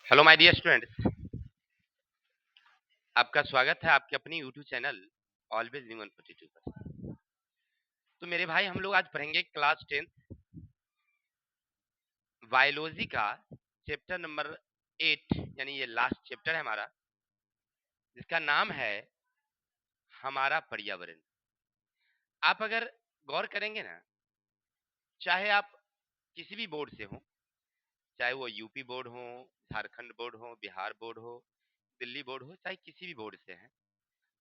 Hello my dear students, आपका स्वागत है आपके अपनी यूट्यूब चैनल ऑलवेज न्यू 142 पर। तो मेरे भाई हम लोग आज पढ़ेंगे क्लास 10 बायोलॉजी का चैप्टर नंबर 8, यानी ये लास्ट चैप्टर है हमारा, जिसका नाम है हमारा पर्यावरण। आप अगर गौर करेंगे ना, चाहे आप किसी भी बोर्ड से हो, चाहे वो यूपी बोर्ड हो, झारखंड बोर्ड हो, बिहार बोर्ड हो, दिल्ली बोर्ड हो, चाहे किसी भी बोर्ड से हैं,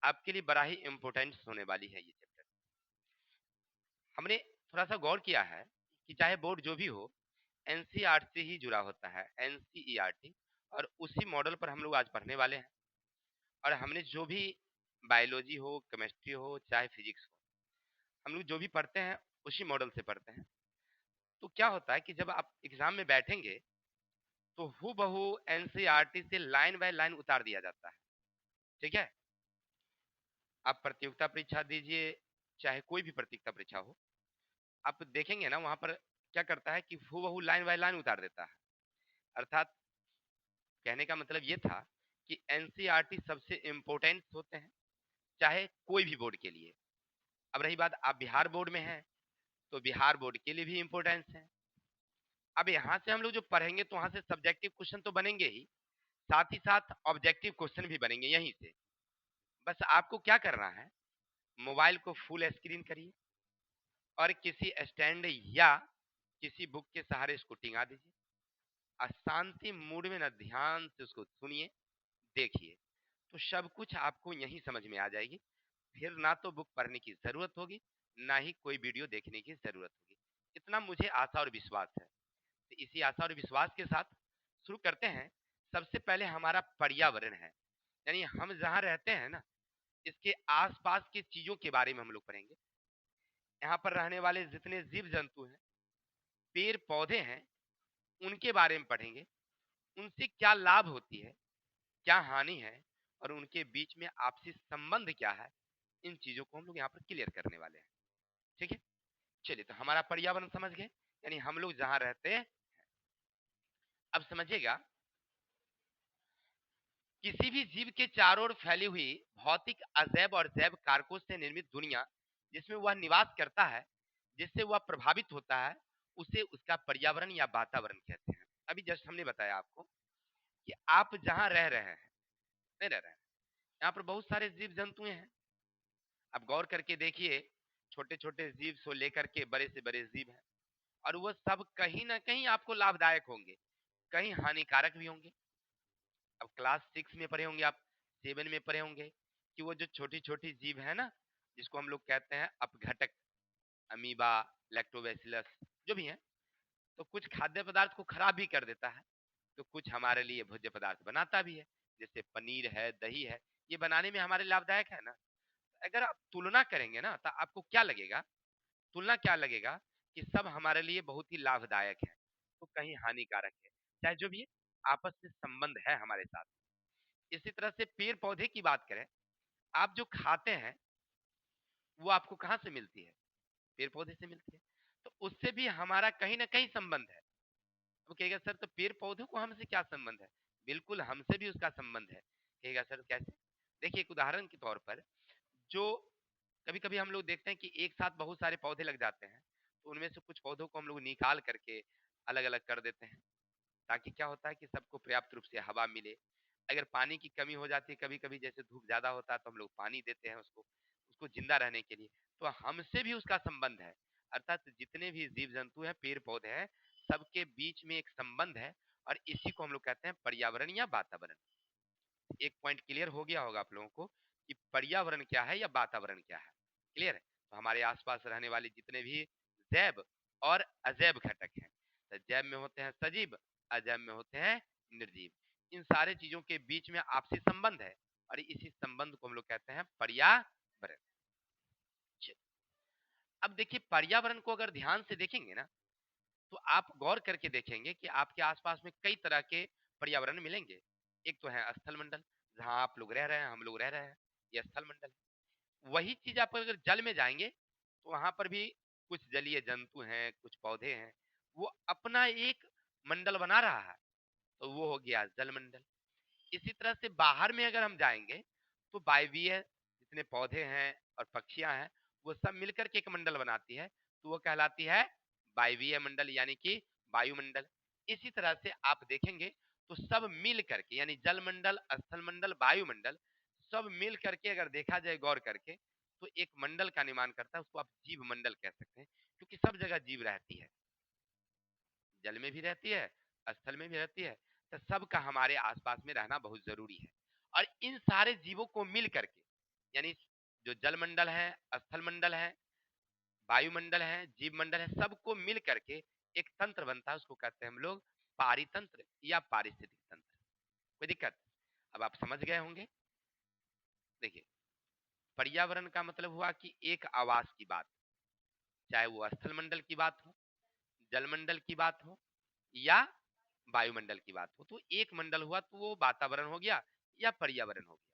आपके लिए बड़ा ही इम्पोर्टेंट होने वाली है ये चैप्टर। हमने थोड़ा सा गौर किया है कि चाहे बोर्ड जो भी हो, एनसीईआरटी से ही जुड़ा होता है, एनसीईआरटी, और उसी मॉडल पर हम लोग आज पढ़ने वाले हैं। और हमने जो भी बायोलॉजी हो, केमिस्ट्री हो, चाहे फिजिक्स हो, हम लोग जो भी पढ़ते हैं उसी मॉडल से पढ़ते हैं। तो क्या होता है कि जब आप एग्जाम में बैठेंगे तो हूबहू एनसीईआरटी से लाइन बाय लाइन उतार दिया जाता है। ठीक है, आप प्रतियोगिता परीक्षा दीजिए, चाहे कोई भी प्रतियोगिता परीक्षा हो, आप देखेंगे ना वहां पर क्या करता है कि हूबहू लाइन बाय लाइन उतार देता है। अर्थात कहने का मतलब ये था कि एनसीईआरटी सबसे इम्पोर्टेंट होते हैं, चाहे कोई भी बोर्ड के लिए। अब रही बात, आप बिहार बोर्ड में हैं तो बिहार बोर्ड के लिए भी इम्पोर्टेंस है। अब यहाँ से हम लोग जो पढ़ेंगे तो वहां से सब्जेक्टिव क्वेश्चन तो बनेंगे ही, साथ ही साथ ऑब्जेक्टिव क्वेश्चन भी बनेंगे यहीं से। बस आपको क्या करना है, मोबाइल को फुल स्क्रीन करिए और किसी स्टैंड या किसी बुक के सहारे इसको टिंगा दीजिए और शांति मूड में ना ध्यान से उसको सुनिए, देखिए, तो सब कुछ आपको यहीं समझ में आ जाएगी। फिर ना तो बुक पढ़ने की जरूरत होगी, ना ही कोई वीडियो देखने की जरूरत होगी। इतना मुझे आशा और विश्वास है। तो इसी आशा और विश्वास के साथ शुरू करते हैं। सबसे पहले हमारा पर्यावरण है, यानी हम जहाँ रहते हैं ना, इसके आसपास की चीजों के बारे में हम लोग पढ़ेंगे। यहाँ पर रहने वाले जितने जीव जंतु हैं, पेड़ पौधे हैं, उनके बारे में पढ़ेंगे। उनसे क्या लाभ होती है, क्या हानि है, और उनके बीच में आपसी संबंध क्या है, इन चीजों को हम लोग यहाँ पर क्लियर करने वाले हैं। ठीक है, चलिए, तो हमारा पर्यावरण समझ गए, यानी हम लोग जहां रहते हैं। अब समझिएगा, किसी भी जीव के चारों ओर फैली हुई भौतिक अजैव और जैव कारकों से निर्मित दुनिया जिसमें वह निवास करता है, जिससे वह प्रभावित होता है, उसे उसका पर्यावरण या वातावरण कहते हैं। अभी जस्ट हमने बताया आपको कि आप जहां रह रहे हैं, नहीं रह रहे हैं, यहाँ पर बहुत सारे जीव जंतु हैं। अब गौर करके देखिए, छोटे छोटे जीव से लेकर के बड़े से बड़े जीव हैं, और वो सब कहीं ना कहीं आपको लाभदायक होंगे, कहीं हानिकारक भी होंगे। अब क्लास 6 में पढ़े होंगे आप, 7 में पढ़े होंगे कि वो जो छोटी छोटी जीव है ना, जिसको हम लोग कहते हैं अपघटक, अमीबा, लैक्टोबैसिलस, जो भी है, तो कुछ खाद्य पदार्थ को खराब भी कर देता है, तो कुछ हमारे लिए भोज्य पदार्थ बनाता भी है। जैसे पनीर है, दही है, ये बनाने में हमारे लाभदायक है ना। अगर आप तुलना करेंगे ना तो आपको क्या लगेगा, तुलना क्या लगेगा कि सब हमारे लिए बहुत ही लाभदायक है, तो कहीं हानिकारक है, चाहे जो भी है, आपस में संबंध है हमारे साथ। इसी तरह से पेड़ पौधे की बात करें, आप जो खाते हैं वो आपको कहाँ से मिलती है, पेड़ पौधे से मिलती है, तो उससे भी हमारा कहीं ना कहीं संबंध है। अब कहेगा सर तो पेड़ पौधों को हमसे क्या संबंध है, बिल्कुल हमसे भी उसका संबंध है। कहेगा सर कैसे, देखिए एक उदाहरण के तौर पर, जो कभी कभी हम लोग देखते हैं कि एक साथ बहुत सारे पौधे लग जाते हैं, तो उनमें से कुछ पौधों को हम लोग निकाल करके अलग अलग कर देते हैं, ताकि क्या होता है कि सबको पर्याप्त रूप से हवा मिले। अगर पानी की कमी हो जाती है कभी कभी, जैसे धूप ज्यादा होता है, तो हम लोग पानी देते हैं उसको उसको जिंदा रहने के लिए, तो हमसे भी उसका संबंध है। अर्थात जितने भी जीव जंतु हैं, पेड़ पौधे हैं, सबके बीच में एक संबंध है, और इसी को हम लोग कहते हैं पर्यावरण या वातावरण। एक पॉइंट क्लियर हो गया होगा आप लोगों को कि पर्यावरण क्या है या वातावरण क्या है। क्लियर है, तो हमारे आसपास रहने वाले जितने भी जैव और अजैव घटक हैं, तो जैव में होते हैं सजीव, अजैव में होते हैं निर्जीव, इन सारे चीजों के बीच में आपसी संबंध है, और इसी संबंध को हम लोग कहते हैं पर्यावरण। अब देखिए, पर्यावरण को अगर ध्यान से देखेंगे ना, तो आप गौर करके देखेंगे कि आपके आसपास में कई तरह के पर्यावरण मिलेंगे। एक तो है स्थल मंडल, जहाँ आप लोग रह रहे हैं, हम लोग रह रहे हैं, ये स्थल मंडल है। वही चीज आप अगर जल में जाएंगे तो वहां पर भी कुछ जलीय जंतु हैं, कुछ पौधे हैं, वो अपना एक मंडल बना रहा है, तो वो हो गया जलमंडल। इसी तरह से बाहर में अगर हम जाएंगे तो वायवीय जितने पौधे हैं और पक्षियां हैं वो सब मिलकर के एक मंडल बनाती है, तो वो कहलाती है वायवीय मंडल यानी कि वायुमंडल। इसी तरह से आप देखेंगे तो सब मिल करके यानी जलमंडल, स्थलमंडल, वायुमंडल सब मिल करके अगर देखा जाए गौर करके तो एक मंडल का निर्माण करता है, उसको आप जीव मंडल कह सकते हैं, क्योंकि सब जगह जीव रहती है, जल में भी रहती है, स्थल में भी रहती है, तो सबका हमारे आसपास में रहना बहुत जरूरी है। और इन सारे जीवों को मिल करके यानी जो जल मंडल है, स्थल मंडल है, वायुमंडल है, जीव मंडल है, सबको मिल करके एक तंत्र बनता है, उसको कहते हैं हम लोग पारितंत्र या पारिस्थितिक तंत्र। कोई दिक्कत? अब आप समझ गए होंगे। देखिए, पर्यावरण का मतलब हुआ कि एक आवास की बात, चाहे वो स्थल मंडल की बात हो, जलमंडल की बात हो या वायुमंडल की बात हो, तो एक मंडल हुआ तो वो वातावरण हो गया या पर्यावरण हो गया।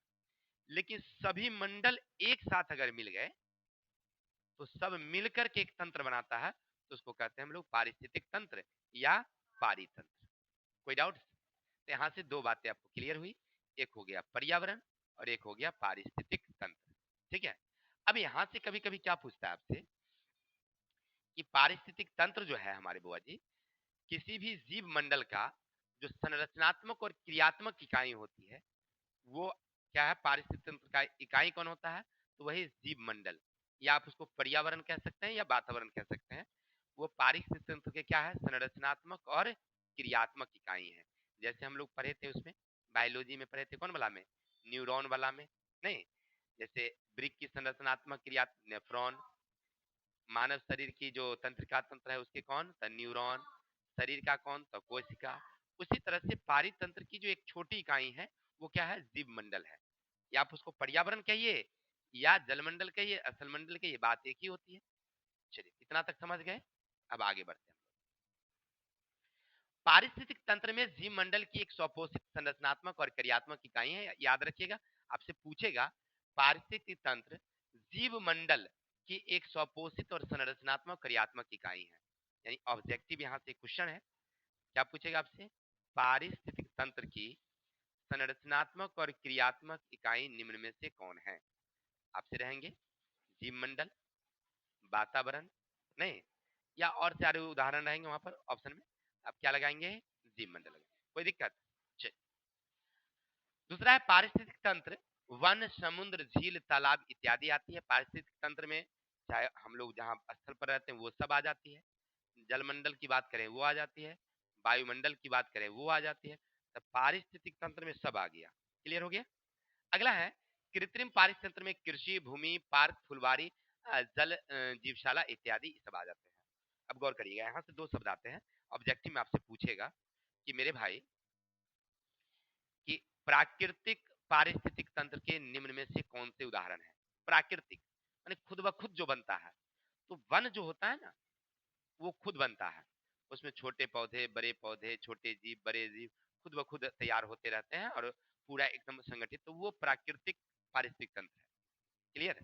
लेकिन सभी मंडल एक साथ अगर मिल गए तो सब मिलकर के एक तंत्र बनाता है, तो उसको कहते हैं हम लोग पारिस्थितिक तंत्र या पारितंत्र। कोई डाउट? तो यहाँ से दो बातें आपको क्लियर हुई, एक हो गया पर्यावरण और एक हो गया पारिस्थितिक तंत्र। ठीक है। अब यहाँ से कभी कभी क्या पूछता है आपसे कि पारिस्थितिक तंत्र जो है हमारे बुआ जी, किसी भी जीव मंडल का जो संरचनात्मक और क्रियात्मक इकाई होती है वो क्या है, पारिस्थितिक तंत्र का इकाई कौन होता है, तो वही जीव मंडल, या आप उसको पर्यावरण कह सकते हैं या वातावरण कह सकते हैं। वो पारिस्थितिक तंत्र के क्या है, संरचनात्मक और क्रियात्मक इकाई है। जैसे हम लोग पढ़े थे उसमें बायोलॉजी में पढ़े थे, कौन वाला में, न्यूरॉन वाला में, नहीं, जैसे वृक्क की संरचनात्मक क्रिया नेफ्रॉन, मानव शरीर की जो तंत्रिका तंत्र है उसके कौन, तो न्यूरॉन, शरीर का कौन, तो कोशिका। उसी तरह से पारितंत्र की जो एक छोटी इकाई है वो क्या है, जीव मंडल है। या आप उसको पर्यावरण कहिए या जलमंडल कहिए, असल मंडल कहिए, बात एक ही होती है। चलिए इतना तक समझ गए। अब आगे बढ़ते हैं। पारिस्थितिक तंत्र में जीव मंडल की एक स्वपोषित संरचनात्मक और क्रियात्मक इकाई है, याद रखिएगा, आपसे पूछेगा पारिस्थितिक तंत्र जीव मंडल की एक स्वपोषित और संरचनात्मक क्रियात्मक इकाई है, यानी ऑब्जेक्टिव यहाँ से क्वेश्चन है, क्या पूछेगा आपसे, पारिस्थितिक तंत्र की संरचनात्मक और क्रियात्मक इकाई निम्न में से कौन है। आपसे रहेंगे जीव मंडल, वातावरण, नहीं, या और सारे उदाहरण रहेंगे वहां पर ऑप्शन में, आप क्या लगाएंगे, जीव मंडल लगाएंगे। कोई दिक्कत? चलिए, दूसरा है पारिस्थितिक तंत्र, वन, समुद्र, झील, तालाब इत्यादि आती है पारिस्थितिक तंत्र में। चाहे हम लोग जहाँ स्थल पर रहते हैं वो सब आ जाती है, जलमंडल की बात करें वो आ जाती है, वायुमंडल की बात करें वो आ जाती है, तो पारिस्थितिक तंत्र में सब आ गया। क्लियर हो गया। अगला है कृत्रिम पारिस्थितिक तंत्र में कृषि भूमि, पार्क, फुलवारी, जल जीवशाला इत्यादि सब आ जाते हैं। अब गौर करिएगा, यहाँ से दो शब्द आते हैं, ऑब्जेक्टिव में आपसे पूछेगा कि मेरे भाई कि प्राकृतिक पारिस्थितिक तंत्र के निम्न में से कौन से उदाहरण है। प्राकृतिक माने खुद ब खुद जो बनता है, तो वन जो होता है ना वो खुद बनता है, उसमें छोटे पौधे, बड़े पौधे, छोटे जीव, बड़े जीव खुद ब खुद तैयार होते रहते हैं और पूरा एकदम संगठित, तो वो प्राकृतिक पारिस्थितिक तंत्र है। क्लियर है?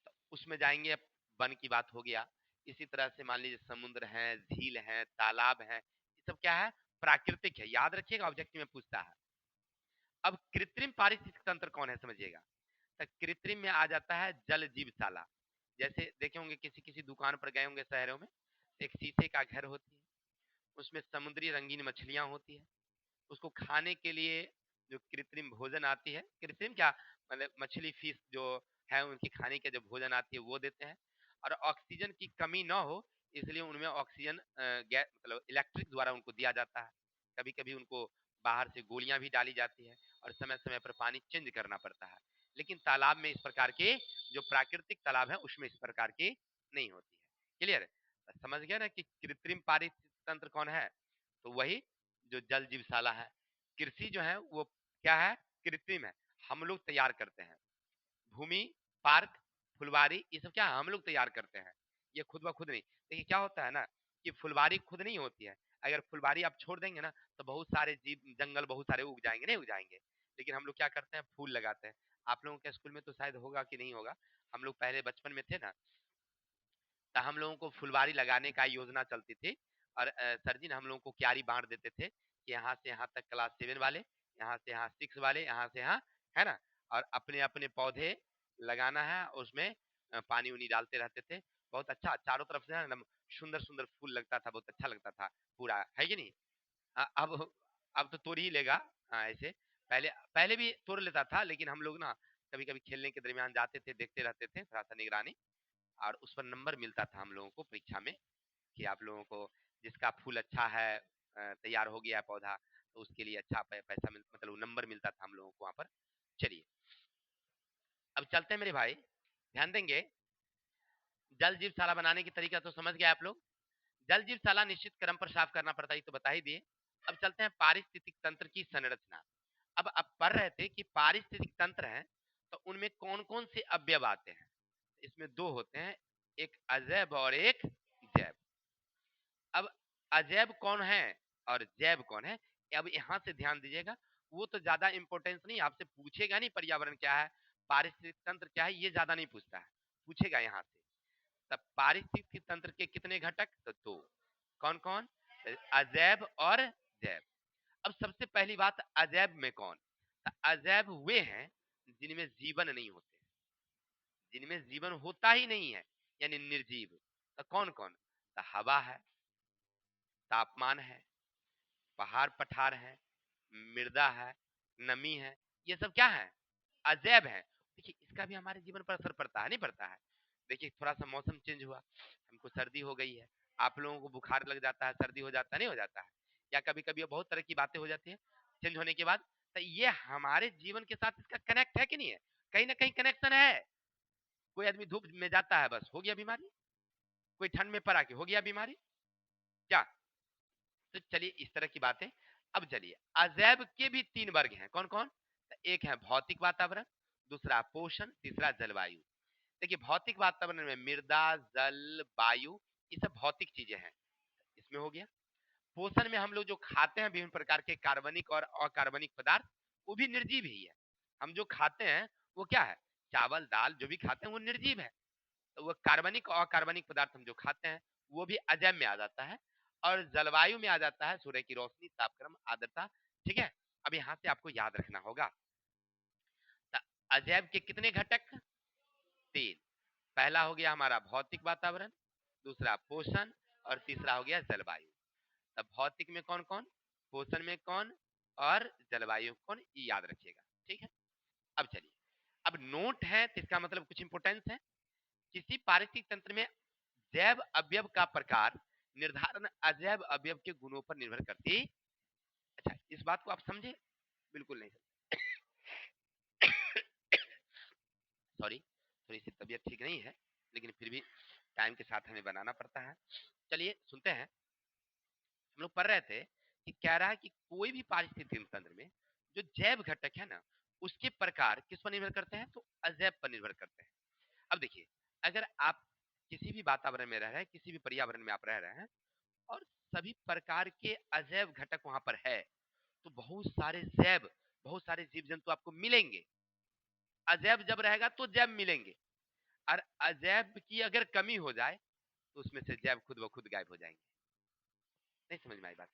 तो उसमें जाएंगे, अब वन की बात हो गया, इसी तरह से मान लीजिए समुद्र है, झील है, तालाब है, ये सब क्या है, प्राकृतिक है, याद रखिएगा ऑब्जेक्टिव में पूछता है। अब कृत्रिम पारिस्थितिक तंत्र कौन है समझिएगा, तो कृत्रिम में आ जाता है जल जीवशाला। जैसे देखे होंगे किसी किसी दुकान पर गए होंगे शहरों में, एक शीशे का घर होती है, उसमें समुद्री रंगीन मछलियां होती है, उसको खाने के लिए जो कृत्रिम भोजन आती है, कृत्रिम क्या मतलब मछली फिश जो है उनकी खाने के जो भोजन आती है वो देते हैं। और ऑक्सीजन की कमी ना हो इसलिए उनमें ऑक्सीजन गैस मतलब इलेक्ट्रिक द्वारा उनको दिया जाता है। कभी कभी उनको बाहर से गोलियां भी डाली जाती है और समय समय पर पानी चेंज करना पड़ता है। लेकिन तालाब में इस प्रकार के जो प्राकृतिक तालाब है उसमें इस प्रकार की नहीं होती है। क्लियर? समझ गया ना कि कृत्रिम पारिस्थितिक तंत्र कौन है, तो वही जो जल जीवशाला है। कृषि जो है वो क्या है, कृत्रिम है, हम लोग तैयार करते हैं। भूमि, पार्क, फुलवारी, ये सब क्या है, हम लोग तैयार करते हैं, ये खुद ब खुद नहीं। देखिए क्या होता है ना कि फुलवारी खुद नहीं होती है, अगर फुलवारी आप छोड़ देंगे ना तो बहुत सारे जीव जंगल बहुत सारे उग जाएंगे, नहीं उग जाएंगे। लेकिन हम लोग क्या करते हैं, फूल लगाते हैं। आप लोगों के स्कूल में तो शायद होगा कि नहीं होगा, हम लोग पहले बचपन में थे ना, तो हम लोगों को फुलवारी लगाने का योजना चलती थी, और सर जी ने हम लोगों को क्यारी बांट देते थे कि यहाँ से यहाँ तक क्लास 7 वाले, यहाँ से यहाँ 6 वाले, यहाँ से यहाँ, है ना, और अपने अपने पौधे लगाना है, उसमें पानी उनी डालते रहते थे। बहुत अच्छा, चारों तरफ से एकदम सुंदर सुंदर फूल लगता था, बहुत अच्छा लगता था पूरा, है कि नहीं। अब तो तोड़ ही लेगा। हाँ, ऐसे पहले पहले भी तोड़ लेता था, लेकिन हम लोग ना कभी कभी खेलने के दरमियान जाते थे, देखते रहते थे, थोड़ा सा निगरानी, और उस पर नंबर मिलता था हम लोगों को परीक्षा में कि आप लोगों को जिसका फूल अच्छा है, तैयार हो गया है पौधा, तो उसके लिए अच्छा पैसा मतलब नंबर मिलता था हम लोगों को वहां पर। चलिए अब चलते हैं मेरे भाई, ध्यान देंगे। जल जीवशाला बनाने की तरीका तो समझ गए आप लोग। जल जीवशाला निश्चित क्रम पर साफ करना पड़ता है, तो बता ही दिए। अब चलते हैं पारिस्थितिक तंत्र की संरचना। अब आप पढ़ रहे थे कि पारिस्थितिक तंत्र है तो उनमें कौन कौन से अवयव आते हैं। इसमें दो होते हैं, एक अजैव और एक जैव। अब अजैव कौन है और जैव कौन है, अब यहां से ध्यान दीजिएगा। वो तो ज्यादा इंपॉर्टेंस नहीं, आपसे पूछेगा नहीं पर्यावरण क्या है, पारिस्थितिक तंत्र क्या है, ये ज्यादा नहीं पूछता है, पूछेगा यहाँ से। तब पारिस्थितिक तंत्र के कितने घटक, तो दो। कौन कौन, अजैव और जैव। अब सबसे पहली बात, अजैव में कौन, तो अजैव वे हैं जिनमें जीवन नहीं होते, जिनमें जीवन होता ही नहीं है, यानी निर्जीव। तो कौन कौन, तो हवा है, तापमान है, पहाड़ पठार है, मृदा है, नमी है, ये सब क्या है, अजैब है। देखिए इसका भी हमारे जीवन पर असर पड़ता है, नहीं पड़ता है। देखिए थोड़ा सा मौसम चेंज हुआ, हमको सर्दी हो गई है, आप लोगों को बुखार लग जाता है, सर्दी हो जाता है, नहीं हो जाता है, या कभी कभी बहुत तरह की बातें हो जाती है चेंज होने के बाद। तो ये हमारे जीवन के साथ इसका कनेक्ट है कि नहीं है, कहीं ना कहीं कनेक्शन है। कोई आदमी धूप में जाता है, बस हो गया बीमारी, कोई ठंड में पड़ा के हो गया बीमारी, क्या। तो चलिए इस तरह की बातें। अब चलिए अजैव के भी तीन वर्ग हैं, कौन कौन, तो एक है भौतिक वातावरण, दूसरा पोषण, तीसरा जलवायु। देखिए भौतिक वातावरण में मृदा, जल, वायु, ये सब भौतिक चीजें हैं, इसमें हो गया। पोषण में हम लोग जो खाते हैं विभिन्न प्रकार के कार्बनिक और अकार्बनिक पदार्थ, वो भी निर्जीव ही है। हम जो खाते हैं वो क्या है, चावल दाल जो भी खाते हैं वो निर्जीव है। तो वो कार्बनिक और अकार्बनिक पदार्थ हम जो खाते हैं वो भी अजैव में आ जाता है। और जलवायु में आ जाता है सूर्य की रोशनी, तापक्रम, आर्द्रता, ठीक है। अब यहाँ से आपको याद रखना होगा, तो अजैव के कितने घटक, तीन। पहला हो गया हमारा भौतिक वातावरण, दूसरा पोषण, और तीसरा हो गया जलवायु। तब भौतिक में कौन कौन, पोषण में कौन, और जलवायु कौन, ये याद रखिएगा, ठीक है। अब चलिए, अब नोट है तो इसका मतलब कुछ इंपोर्टेंस है। किसी पारिस्थितिक तंत्र में जैव अवयव का प्रकार निर्धारण अजैव अवयव के गुणों पर निर्भर करती। अच्छा इस बात को आप समझे, बिल्कुल नहीं समझे। सॉरी, थोड़ी सी तबीयत ठीक नहीं है, लेकिन फिर भी टाइम के साथ हमें बनाना पड़ता है। चलिए सुनते हैं। हम लोग पढ़ रहे थे कि कह रहा है कि कोई भी पारिस्थितिक तंत्र में जो जैव घटक है ना, उसके प्रकार किस पर निर्भर करते हैं, तो अजैव पर निर्भर करते हैं। अब देखिए, अगर आप किसी भी वातावरण में रह रहे हैं, किसी भी पर्यावरण में आप रह रहे हैं, और सभी प्रकार के अजैव घटक वहां पर है, तो बहुत सारे जैव, बहुत सारे जीव जंतु आपको मिलेंगे। अजैव जब रहेगा तो जैव मिलेंगे, और अजैव की अगर कमी हो जाए तो उसमें से जैव खुद ब खुद गायब हो जाएंगे। नहीं समझ में आई बात।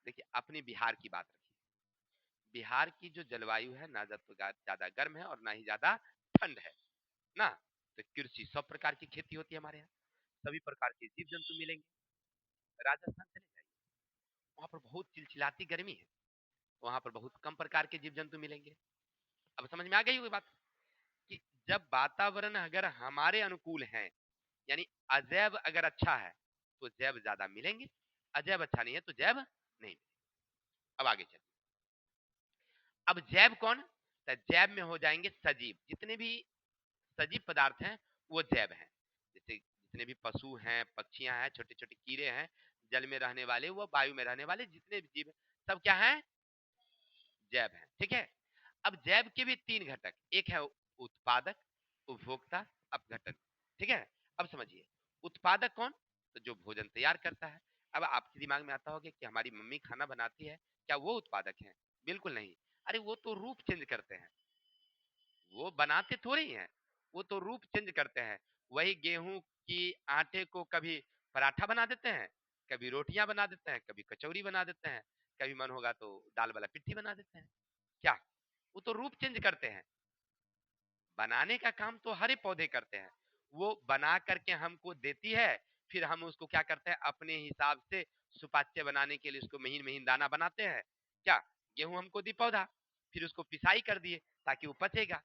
देखिए अपने बिहार की बात रखिए, बिहार की जो जलवायु है ना, तो ज्यादा गर्म है और ना ही ज्यादा ठंड है ना। तो कृषि सब प्रकार की खेती होती है हमारे यहाँ, सभी प्रकार के जीव जंतु मिलेंगे। राजस्थान चले जाइए, वहां पर बहुत चिलचिलाती गर्मी है, वहां पर बहुत कम प्रकार के जीव जंतु मिलेंगे। अब समझ में आ गई होगी बात, कि जब वातावरण अगर हमारे अनुकूल है, यानी अजैव अगर अच्छा है तो जैव ज्यादा मिलेंगे, अजैव अच्छा नहीं है तो जैव नहीं मिलेंगे। अब आगे चलिए, अब जैव कौन, तो जैव में हो जाएंगे सजीव, जितने भी सजीव पदार्थ हैं वो जैव हैं। जैसे जितने भी पशु हैं, पक्षियां हैं, छोटे छोटे कीड़े हैं, जल में रहने वाले, वो वायु में रहने वाले जितने भी जीव हैं, सब क्या हैं, जैव हैं, ठीक है। अब जैव के भी तीन घटक, एक है उत्पादक, उपभोक्ता, अपघटन, ठीक है। अब समझिए, उत्पादक कौन, तो जो भोजन तैयार करता है। अब आपके दिमाग में आता होगा कि हमारी मम्मी खाना बनाती है, क्या वो उत्पादक है, बिल्कुल नहीं। अरे वो तो रूप चेंज करते हैं, वो बनाते थोड़ी हैं, वो तो रूप चेंज करते हैं। वही गेहूं की आटे को कभी पराठा बना देते हैं, कभी रोटियां बना देते हैं, कभी कचौरी बना देते हैं, कभी मन होगा तो दाल वाला पिट्ठी बना देते हैं। क्या वो तो रूप चेंज करते हैं। बनाने का काम तो हरे पौधे करते हैं, वो बना करके हमको देती है, फिर हम उसको क्या करते हैं अपने हिसाब से सुपाच्य बनाने के लिए उसको महीन महीन दाना बनाते हैं। क्या गेहूं हमको दी पौधा, फिर उसको पिसाई कर दिए ताकि वो पचेगा,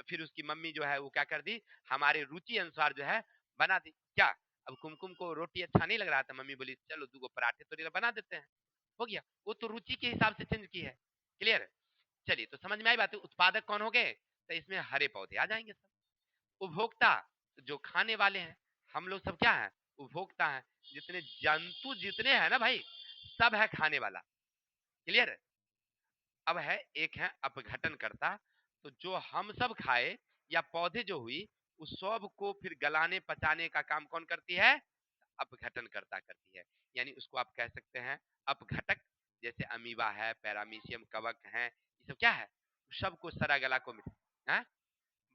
फिर उसकी मम्मी जो है वो क्या कर दी हमारे रुचि अनुसार जो है बना दी। क्या अब कुमकुम को रोटी अच्छा नहीं लग रहा था, मम्मी बोली चलो 2 पराठे तो बना देते हैं, हो गया। वो तो रुचि के हिसाब से चेंज की है। क्लियर? चलिए तो समझ में आई बात है। उत्पादक कौन हो गए, तो इसमें हरे पौधे आ जाएंगे सब। उपभोक्ता जो खाने वाले हैं, हम लोग सब क्या है उपभोक्ता है। जितने जंतु जितने हैं ना भाई, सब है खाने वाला। क्लियर? अब है एक है अपघटन करता, तो जो हम सब खाए या पौधे जो हुई उस सब को फिर गलाने पचाने का काम कौन करती है, अपघटन करता करती है। यानी उसको आप कह सकते हैं अपघटक। जैसे अमीबा है, पैरामीशियम कवक है, ये सब क्या है, सबको सरा गला को है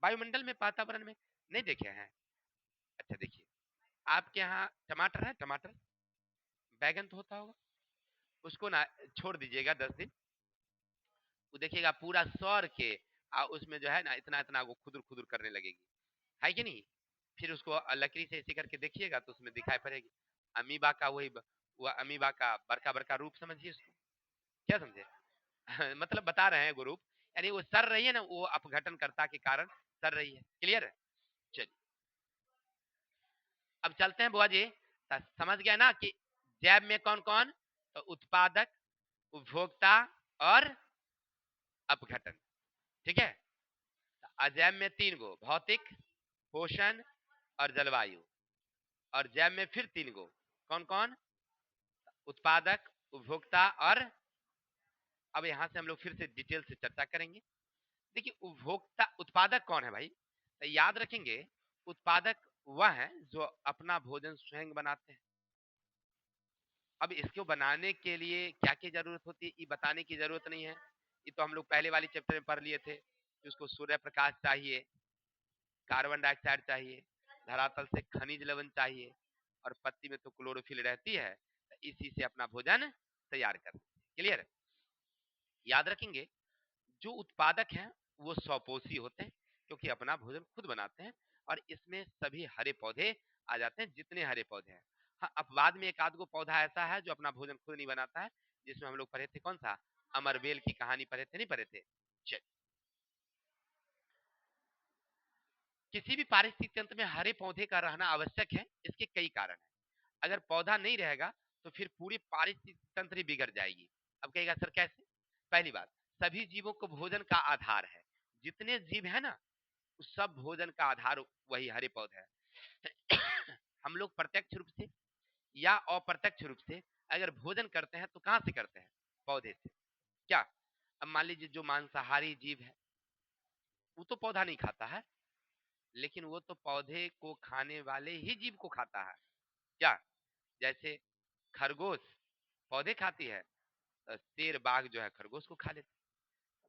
वायुमंडल में वातावरण में नहीं देखे हैं। अच्छा देखिए, आपके यहाँ टमाटर है, टमाटर बैगन तो होता होगा, उसको ना छोड़ दीजिएगा 10 दिन, वो देखिएगा पूरा सौर के उसमें जो है ना इतना इतना वो खुदुर खुदुर करने लगेगी, है कि नहीं। फिर उसको लकड़ी से ऐसे करके देखिएगा तो उसमें दिखाई पड़ेगी अमीबा का वही वो अमीबा का बड़का बड़का रूप समझिए उसको। क्या समझे? मतलब बता रहे हैं वो रूप, यानी वो सर रही है ना, वो अपघटनकर्ता के कारण सर रही है। क्लियर है? चलिए अब चलते हैं बुआ जी। समझ गया ना कि जैव में कौन कौन, तो उत्पादक, उपभोक्ता और अपघटन। ठीक है? अजैव में 3 गो, भौतिक, पोषण और जलवायु। और जैव में फिर 3 गो, कौन कौन, उत्पादक, उपभोक्ता और, अब यहां से हम लोग फिर से डिटेल से चर्चा करेंगे। देखिए उपभोक्ता, उत्पादक कौन है भाई, तो याद रखेंगे उत्पादक वह है जो अपना भोजन स्वयं बनाते हैं। अब इसको बनाने के लिए क्या की जरूरत होती है, ये बताने की जरूरत नहीं है, ये तो हम लोग पहले वाली चैप्टर में पढ़ लिए थे कि उसको सूर्य प्रकाश चाहिए, कार्बन डाइऑक्साइड चाहिए, धरातल से खनिज लवण चाहिए, और पत्ती में तो क्लोरोफिल रहती है, तो इसी से अपना भोजन तैयार करते हैं। क्लियर? याद रखेंगे जो उत्पादक हैं वो स्वपोषी होते हैं क्योंकि अपना भोजन खुद बनाते हैं, और इसमें सभी हरे पौधे आ जाते हैं जितने हरे पौधे हैं। हाँ अपवाद में एक आध गो पौधा ऐसा है जो अपना भोजन खुद नहीं बनाता है, जिसमें हम लोग पढ़े थे कौन सा, अमरबेल की कहानी पढ़े थे, नहीं पढ़े थे? चल, किसी भी पारिस्थितिक तंत्र में हरे पौधे का रहना आवश्यक है, इसके कई कारण है। अगर पौधा नहीं रहेगा तो फिर पूरी पारिस्थितिक तंत्र ही बिगड़ जाएगी। अब कहेगा सर कैसे? पहली बात, सभी जीवों को भोजन का आधार है, जितने जीव है ना उस सब भोजन का आधार वही हरे पौधे हैं। हम लोग प्रत्यक्ष रूप से या अप्रत्यक्ष रूप से अगर भोजन करते हैं तो कहां से करते हैं, पौधे से। क्या अब मान लीजिए जो मांसाहारी जीव है वो तो पौधा नहीं खाता है, लेकिन वो तो पौधे को खाने वाले ही जीव को खाता है। क्या जैसे खरगोश पौधे खाती है, शेर बाघ जो है खरगोश को खा लेते।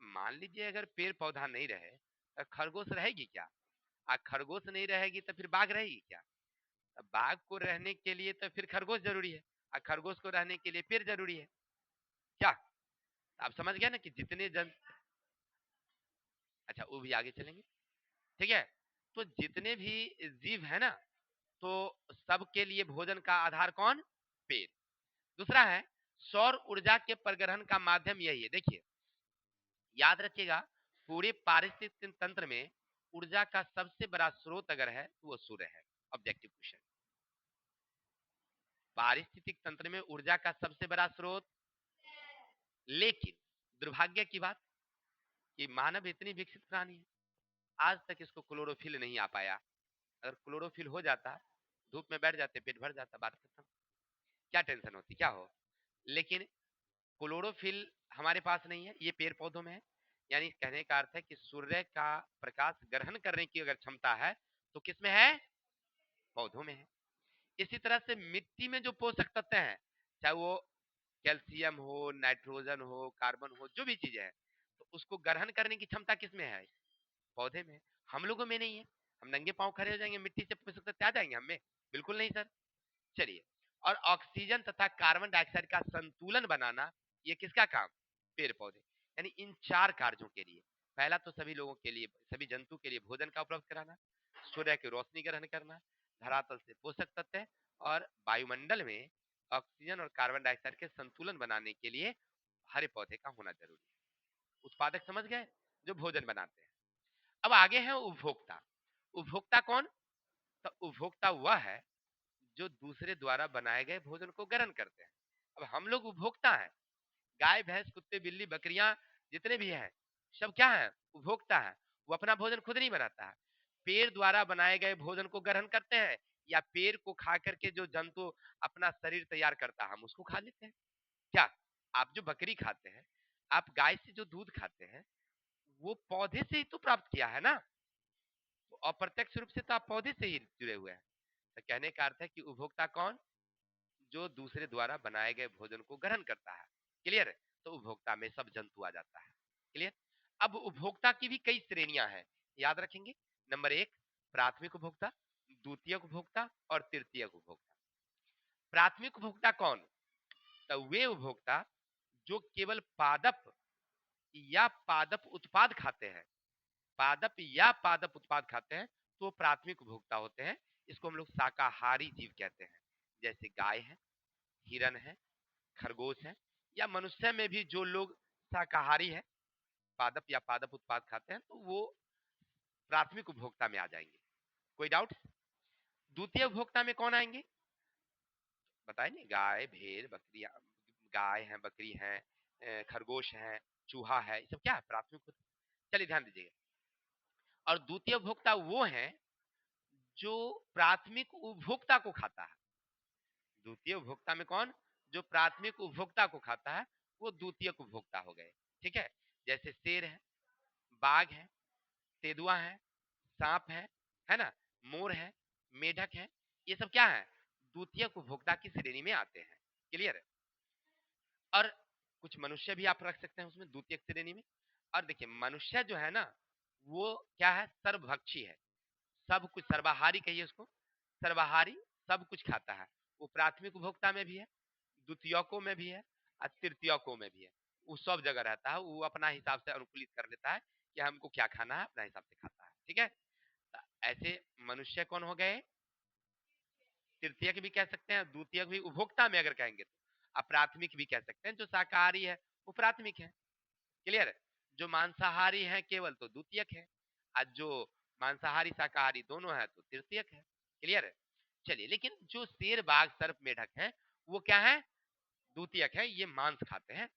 मान लीजिए अगर पेड़ पौधा नहीं रहे तो खरगोश रहेगी क्या, खरगोश नहीं रहेगी तो फिर बाघ रहेगी क्या। बाघ को रहने के लिए तो फिर खरगोश जरूरी है, और खरगोश को रहने के लिए पेड़ जरूरी है। क्या आप समझ गए ना कि जितने जन, अच्छा वो भी आगे चलेंगे। ठीक है? तो जितने भी जीव है ना, तो सबके लिए भोजन का आधार कौन, पेड़। दूसरा है सौर ऊर्जा के परिग्रहण का माध्यम यही है। देखिए याद रखिएगा पूरे पारिस्थितिक तंत्र में ऊर्जा का सबसे बड़ा स्रोत अगर है तो वो सूर्य है। ऑब्जेक्टिव क्वेश्चन, पारिस्थितिक तंत्र में ऊर्जा का सबसे बड़ा स्रोत, लेकिन दुर्भाग्य की बात कि मानव इतनी विकसित प्राणी है, आज तक इसको क्लोरोफिल नहीं आ पाया। अगर क्लोरोफिल हो जाता, धूप में बैठ जाते, पेट भर जाता, बात खत्म, क्या टेंशन होती, क्या हो। लेकिन क्लोरोफिल हमारे पास नहीं है, ये पेड़ पौधों में है। यानी कहने का अर्थ है कि सूर्य का प्रकाश ग्रहण करने की अगर क्षमता है तो किसमें है, पौधों में है। इसी तरह से मिट्टी में जो पोषक तत्व हैं, चाहे वो कैल्शियम हो, नाइट्रोजन हो, कार्बन हो, जो भी चीजें हैं, तो उसको ग्रहण करने की क्षमता किसमें है, पौधे में। हम लोगों में नहीं है। हम नंगे पांव खड़े हो जाएंगे मिट्टी से पोषक तत्व आ जाएंगे हमें, बिल्कुल नहीं सर। चलिए और ऑक्सीजन तथा कार्बन डाइऑक्साइड का संतुलन बनाना, ये किसका काम? पेड़ पौधे। यानी इन 4 कार्यों के लिए, पहला तो सभी लोगों के लिए, सभी जंतु के लिए भोजन का उपलब्ध कराना, सूर्य की रोशनी ग्रहण करना, धरातल से पोषक तत्व और वायुमंडल में ऑक्सीजन और कार्बन डाइऑक्साइड के संतुलन बनाने के लिए हरे पौधे का होना जरूरी है। उत्पादक समझ गए, जो भोजन बनाते हैं। अब आगे है उपभोक्ता। उपभोक्ता कौन? तो उपभोक्ता वह है जो दूसरे द्वारा बनाए गए भोजन को ग्रहण करते हैं। अब हम लोग उपभोक्ता हैं, गाय भैंस कुत्ते बिल्ली बकरियां जितने भी हैं, सब क्या है? उपभोक्ता है। वो अपना भोजन खुद नहीं बनाता है, पेड़ द्वारा बनाए गए भोजन को ग्रहण करते हैं, या पेड़ को खा करके जो जंतु अपना शरीर तैयार करता है हम उसको खा लेते हैं। क्या आप जो बकरी खाते हैं, आप गाय से जो दूध खाते हैं, वो पौधे से ही तो प्राप्त किया है ना, तो अप्रत्यक्ष रूप से तो आप पौधे से ही जुड़े हुए हैं। तो कहने का अर्थ है कि उपभोक्ता कौन? जो दूसरे द्वारा बनाए गए भोजन को ग्रहण करता है। क्लियर है? तो उपभोक्ता में सब जंतु आ जाता है। क्लियर? अब उपभोक्ता की भी कई श्रेणियां हैं, याद रखेंगे। नंबर 1 प्राथमिक उपभोक्ता, द्वितीयक उपभोक्ता और तृतीयक उपभोक्ता। प्राथमिक उपभोक्ता कौन? तो वे उपभोक्ता जो केवल पादप या पादप उत्पाद खाते हैं, पादप या पादप उत्पाद खाते हैं, तो वो प्राथमिक उपभोक्ता होते हैं। इसको हम लोग शाकाहारी जीव कहते हैं। जैसे गाय है, हिरन है, खरगोश है, या मनुष्य में भी जो लोग शाकाहारी है, पादप या पादप उत्पाद खाते हैं, तो वो प्राथमिक उपभोक्ता में आ जाएंगे। कोई डाउट? द्वितीय उपभोक्ता में कौन आएंगे? बताइए नहीं, गाय भेड़ बकरियां, गाय है, बकरी है, खरगोश है, चूहा है, ये सब क्या है? प्राथमिक उपभोक्ता। चलिए ध्यान दीजिएगा। और द्वितीय उपभोक्ता वो है जो प्राथमिक उपभोक्ता को खाता है। द्वितीय उपभोक्ता में कौन? जो प्राथमिक उपभोक्ता को खाता है, वो द्वितीय उपभोक्ता हो गए। ठीक है? जैसे शेर है, बाघ है, तेंदुआ है, सांप है ना, मोर है, मेढक है, ये सब क्या है? द्वितीय उपभोक्ता की श्रेणी में आते हैं। क्लियर है? और कुछ मनुष्य भी आप रख सकते हैं उसमें द्वितीय श्रेणी में। और देखिए मनुष्य जो है ना, वो क्या है? सर्वभक्षी है, सब कुछ सर्वाहारी कहिए उसको, सर्वाहारी सब कुछ खाता है। वो प्राथमिक उपभोक्ता में भी है, द्वितीयकों में भी है, और तृतीयकों में भी है। वो सब जगह रहता है, वो अपना हिसाब से अनुकूलित कर लेता है कि हमको क्या खाना है, अपना हिसाब से खाता है। ठीक है? तो ऐसे मनुष्य कौन हो गए? तृतीयक भी कह सकते हैं, द्वितीयक भी उपभोक्ता में अगर कहेंगे तो। अब प्राथमिक भी कह सकते हैं, जो शाकाहारी है वो प्राथमिक है। क्लियर? जो मांसाहारी है केवल तो द्वितीयक है, और जो मांसाहारी शाकाहारी दोनों है तो तृतीयक है। क्लियर है? चलिए, लेकिन जो शेर बाघ सर्प मेढक है वो क्या है? द्वितीयक है, ये मांस खाते हैं।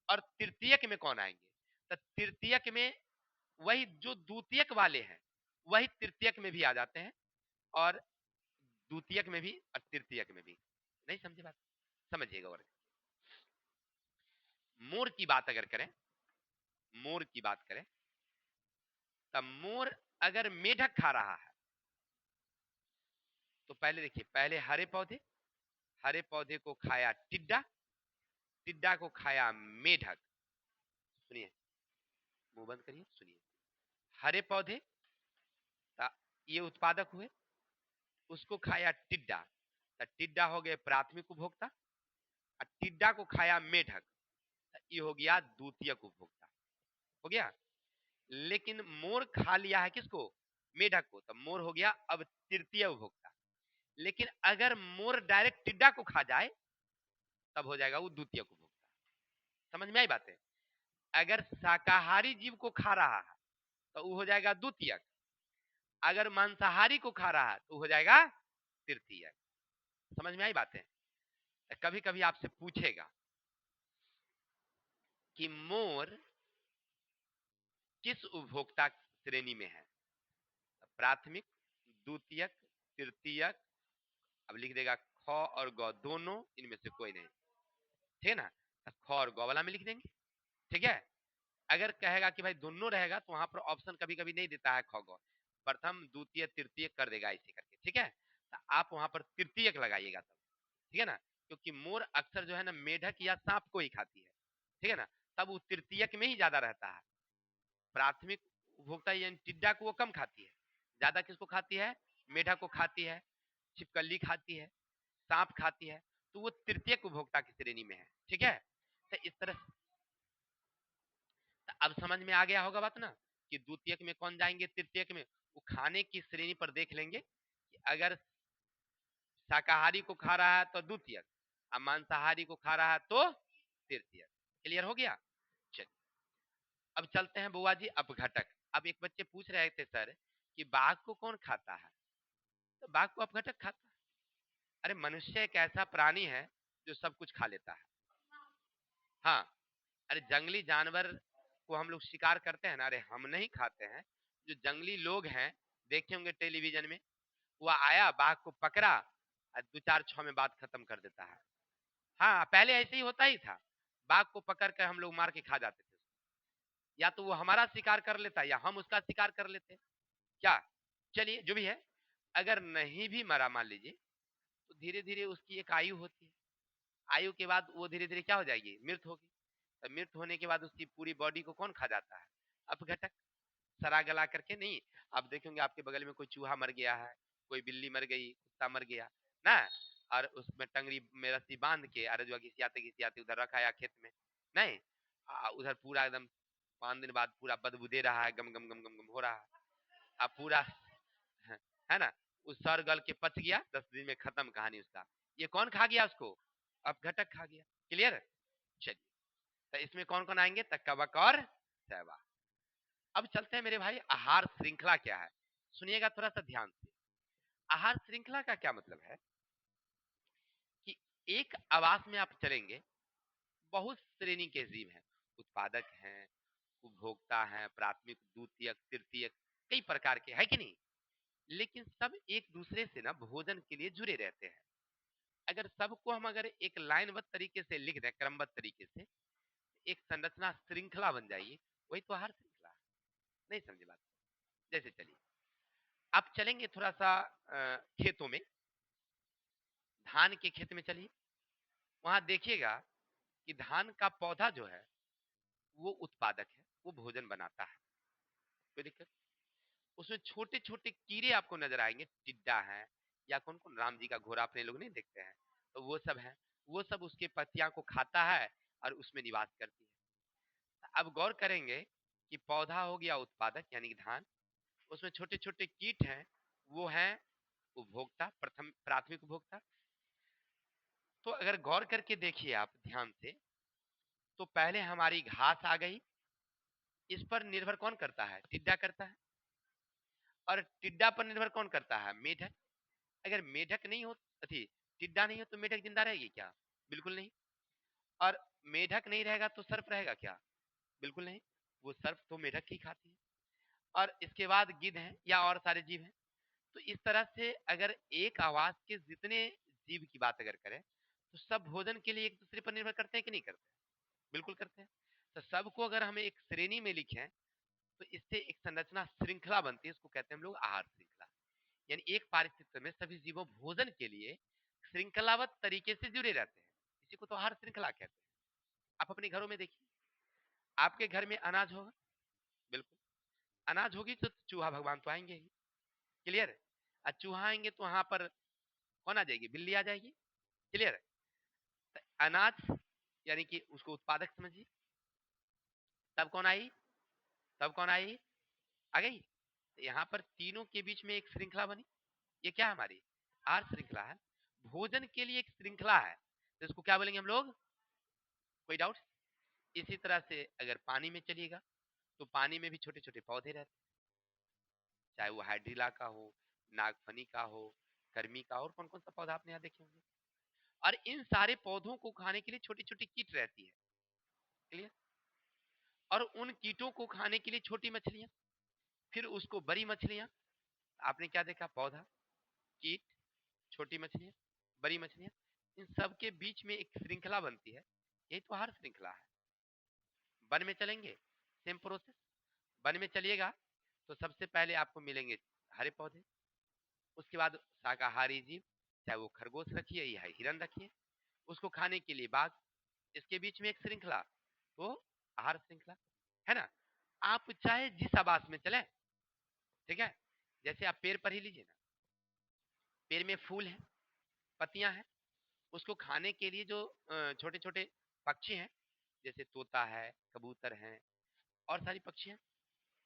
और तृतीयक में कौन आएंगे? तो तृतीयक में वही जो द्वितीयक वाले हैं, वही तृतीयक में भी आ जाते हैं, और द्वितीयक में भी और तृतीयक में भी। नहीं समझे बात? समझिएगा। और मोर की बात अगर करें, मोर की बात करें, तब मोर अगर मेढक खा रहा है, तो पहले देखिए, पहले हरे पौधे, हरे पौधे को खाया टिड्डा, टिड्डा को खाया मेढक। सुनिए, मुंह बंद करिए, सुनिए। हरे पौधे ये उत्पादक हुए, उसको खाया टिड्डा, तो टिड्डा हो गए प्राथमिक उपभोक्ता, और टिड्डा को खाया मेढक, तो ये हो गया द्वितीयक उपभोक्ता। हो गया? लेकिन मोर खा लिया है किसको? मेढक को, तो मोर हो गया अब तृतीय उपभोक्ता। लेकिन अगर मोर डायरेक्ट टिड्डा को खा जाए, तब हो जाएगा वो द्वितीय उपभोक्ता। समझ में आई बातें? अगर शाकाहारी जीव को खा रहा है तो वो हो जाएगा द्वितीयक, अगर मांसाहारी को खा रहा है तो हो जाएगा तृतीयक। समझ में आई बातें? कभी कभी आपसे पूछेगा कि मोर किस उपभोक्ता श्रेणी में है, प्राथमिक, द्वितीयक, तृतीयक। अब लिख देगा ख और ग दोनों, इनमें से कोई नहीं। ठीक है ना? ख और ग वाला में लिख देंगे। ठीक है? अगर कहेगा कि भाई दोनों रहेगा, तो वहां पर ऑप्शन कभी कभी नहीं देता है ख ग, प्रथम द्वितीय तृतीय कर देगा इसी करके। ठीक है? तो आप वहां पर तृतीयक लगाइएगा तब। ठीक है ना? क्योंकि मोर अक्सर जो है ना मेढक या सांप को ही खाती है। ठीक है ना? तब वो तृतीयक में ही ज्यादा रहता है। प्राथमिक उपभोक्ता यानी टिड्डा को वो कम खाती है, ज्यादा किसको खाती है? मेढक को खाती है, छिपकली खाती है, सांप खाती है, तो वो तृतीयक उपभोक्ता की श्रेणी में है। ठीक है, तो इस तरह अब समझ में आ गया होगा बात ना, कि द्वितीयक में कौन जाएंगे, तृतीयक में। वो खाने की श्रेणी पर देख लेंगे कि अगर शाकाहारी को खा रहा है तो द्वितीयक, और मांसाहारी को खा रहा है तो तृतीयक। क्लियर हो गया। चलिए अब चलते हैं बुआ जी अपघटक। अब एक बच्चे पूछ रहे थे सर कि बाघ को कौन खाता है, तो बाघ को अपघटक खाता है। अरे मनुष्य एक ऐसा प्राणी है जो सब कुछ खा लेता है। हाँ, अरे जंगली जानवर को हम लोग शिकार करते हैं ना, अरे हम नहीं खाते हैं, जो जंगली लोग हैं, देखे होंगे टेलीविजन में, वो आया बाघ को पकड़ा और 2-4 में बात खत्म कर देता है। हाँ, पहले ऐसे ही होता ही था, बाघ को पकड़ कर हम लोग मार के खा जाते थे। या तो वो हमारा शिकार कर लेता या हम उसका शिकार कर लेते क्या। चलिए जो भी है, अगर नहीं भी मरा मान लीजिए, तो धीरे धीरे उसकी एक आयु होती है, आयु के बाद वो धीरे धीरे क्या हो जाएगी, मृत होगी। तो मृत होने के बाद उसकी पूरी बॉडी को कौन खा जाता है, अपघटक। सरा गला करके नहीं। आप देखेंगे आपके बगल में कोई चूहा मर गया है, कोई बिल्ली मर गई, कुत्ता मर गया ना, और उसमें टंगरी में रस्सी बांध के अरे जो घिसियाते घिसियाते उधर रखाया खेत में, नहीं उधर पूरा एकदम 5 दिन बाद पूरा बदबू दे रहा है, गम गम गम गम गम हो रहा है, अब पूरा है ना, उस सर गल के पच गया, 10 दिन में खत्म कहानी उसका। ये कौन खा गया उसको, अपघटक खा गया। क्लियर। चलिए, तो इसमें कौन कौन आएंगे, तक्कबक और सहवाग। अब चलते हैं मेरे भाई, आहार श्रृंखला क्या है, सुनिएगा थोड़ा सा ध्यान से। आहार श्रृंखला का क्या मतलब है कि एक आवास में आप चलेंगे, बहुत श्रेणी के जीव हैं, उत्पादक हैं, उपभोक्ता हैं, प्राथमिक, द्वितीयक, तृतीयक, कई प्रकार के, है कि नहीं। लेकिन सब एक दूसरे से ना भोजन के लिए जुड़े रहते हैं। अगर सबको हम अगर एक लाइनबद्ध तरीके से लिख दें, क्रमबद्ध तरीके से, एक संरचना श्रृंखला बन जाएगी, वही तो आहार श्रृंखला है। नहीं समझे बात। जैसे चलिए आप चलेंगे थोड़ा सा खेतों में, धान के खेत में चलिए, वहां देखिएगा कि धान का पौधा जो है वो उत्पादक है, वो भोजन बनाता है, कोई दिक्कत। उसमें छोटे छोटे कीड़े आपको नजर आएंगे, टिड्डा है या कौन कौन, राम जी का घोड़ा अपने लोग नहीं देखते हैं, तो वो सब है, वो सब उसके पत्तियां को खाता है और उसमें निवास करती है। अब गौर करेंगे कि पौधा हो गया उत्पादक यानी कि धान, उसमें छोटे छोटे कीट हैं, वो हैं उपभोक्ता, प्रथम प्राथमिक उपभोक्ता। तो अगर गौर करके देखिए आप ध्यान से, तो पहले हमारी घास आ गई, इस पर निर्भर कौन करता है, टिड्डा करता है। और टिड्डा पर निर्भर कौन करता है, मेढक। अगर मेढक नहीं हो, अथी टिड्डा नहीं हो, तो मेढक जिंदा रहेगी क्या, बिल्कुल नहीं। और मेढक नहीं रहेगा तो सर्प रहेगा क्या, बिल्कुल नहीं। वो सर्प तो मेढक ही खाती है। और इसके बाद गिद्ध है या और सारे जीव हैं। तो इस तरह से अगर एक आवास के जितने जीव की बात अगर करें, तो सब भोजन के लिए एक दूसरे पर निर्भर करते हैं कि नहीं करते, बिल्कुल करते हैं। तो सबको अगर हम एक श्रेणी में लिखें, तो इससे एक संरचना श्रृंखला बनती है, इसको कहते हैं हम लोग आहार श्रृंखला। यानी एक पारिस्थितिकी में सभी जीवों भोजन के लिए श्रृंखलाबद्ध तरीके से जुड़े रहते हैं, इसी को तो आहार श्रृंखला कहते हैं। आप अपने घरों में देखिए, आपके घर में अनाज होगा, बिल्कुल अनाज होगी तो चूहा भगवान तो आएंगे ही। क्लियर। और चूहा आएंगे तो वहां पर कौन आ जाएगी, बिल्ली आ जाएगी। क्लियर। तो अनाज यानी कि उसको उत्पादक समझिए, तब कौन आई, तब कौन आई, आ गई। तो यहाँ पर तीनों के बीच में एक श्रृंखला बनी, ये क्या हमारी आहार श्रृंखला है। भोजन के लिए एक श्रृंखला है, तो इसको क्या बोलेंगे हम लोग, कोई डाउट। इसी तरह से अगर पानी में चलिएगा, तो पानी में भी छोटे छोटे पौधे रहते हैं, चाहे वो हाइड्रिला का हो, नागफनी का हो, कर्मी का, और कौन कौन सा पौधा आपने यहाँ देखे होंगे। और इन सारे पौधों को खाने के लिए छोटी छोटी कीट रहती है। क्लियर। और उन कीटों को खाने के लिए छोटी मछलियां, फिर उसको बड़ी मछलियां। आपने क्या देखा, पौधा, कीट, छोटी मछलियां, बड़ी मछलियां, इन सब के बीच में एक श्रृंखला बनती है, यही तो आहार श्रृंखला है। वन में चलेंगे, सेम प्रोसेस। वन में चलिएगा तो सबसे पहले आपको मिलेंगे हरे पौधे, उसके बाद शाकाहारी जीव, चाहे वो खरगोश रखिए या हिरन रखिए, उसको खाने के लिए बाघ। इसके बीच में एक श्रृंखला, वो आहार श्रृंखला है ना। आप चाहे जिस आवास में चले, ठीक है, जैसे आप पेड़ पर ही लीजिए ना, पेड़ में फूल है, पत्तियां हैं, उसको खाने के लिए जो छोटे छोटे पक्षी हैं, जैसे तोता है, कबूतर हैं और सारी पक्षियां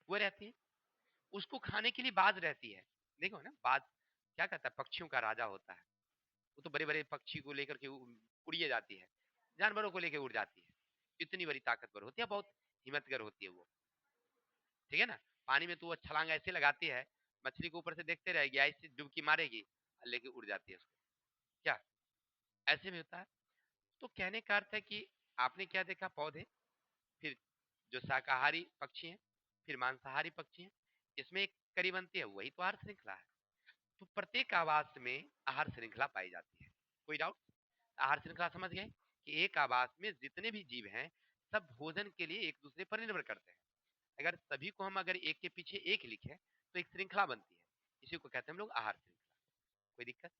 वो रहती हैं। उसको खाने के लिए बाज रहती है। देखो ना, बाज क्या कहता है, पक्षियों का राजा होता है। वो तो बड़े बड़े पक्षी को लेकर के उड़िए जाती है, जानवरों को लेकर उड़ जाती है। इतनी बड़ी ताकतवर होती है, बहुत हिम्मतगर होती है वो, ठीक है ना। पानी में तो वो छलांग ऐसे लगाती है, मछली को ऊपर से देखते रहेगी, ऐसे डुबकी मारेगी और लेके उड़ जाती है उसको। क्या ऐसे भी होता है? तो कहने का अर्थ है कि आपने क्या देखा, पौधे, फिर जो शाकाहारी पक्षी हैं, फिर मांसाहारी पक्षी हैं, इसमें एक कड़ी बनती है, वही तो आहार श्रृंखला है। तो प्रत्येक आवास में आहार श्रृंखला पाई जाती है। कोई डाउट? आहार श्रृंखला समझ गए कि एक आवास में जितने भी जीव हैं सब भोजन के लिए एक दूसरे पर निर्भर करते हैं। अगर सभी को हम अगर एक के पीछे एक लिखे तो एक श्रृंखला बनती है, इसी को कहते हैं हम लोग आहार श्रृंखला। कोई दिक्कत?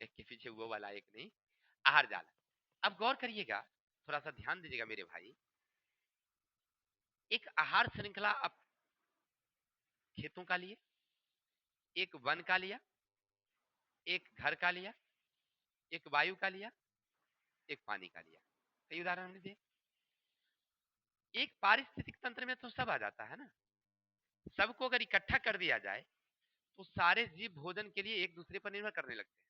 एक के पीछे वो वाला एक नहीं, आहार जाल। अब गौर करिएगा, थोड़ा सा ध्यान दीजिएगा मेरे भाई। एक आहार श्रृंखला अब खेतों का लिए, एक वन का लिया, एक घर का लिया, एक वायु का लिया, एक पानी का लिया। कई उदाहरण हमने दिए। एक पारिस्थितिक तंत्र में तो सब आ जाता है ना। सबको अगर इकट्ठा कर दिया जाए तो सारे जीव भोजन के लिए एक दूसरे पर निर्भर करने लगते हैं।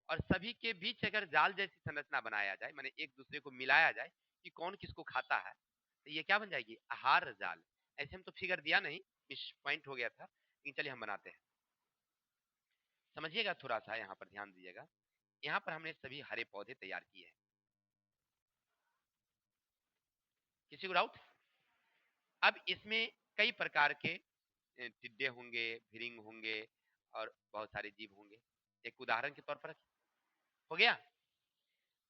और सभी के बीच अगर जाल जैसी संरचना बनाया जाए, माने एक दूसरे को मिलाया जाए कि कौन किसको खाता है, तो ये क्या बन जाएगी, आहार जाल। ऐसे हम तो फिगर दिया नहीं, मिस पॉइंट हो गया था, लेकिन चलिए हम बनाते हैं। समझिएगा, थोड़ा सा यहाँ पर ध्यान दीजिएगा। यहाँ पर हमने सभी हरे पौधे तैयार किए हैं। किसी को डाउट? अब इसमें कई प्रकार के टिड्डे होंगे, भिरिंग होंगे और बहुत सारे जीव होंगे। एक उदाहरण के तौर पर हो गया।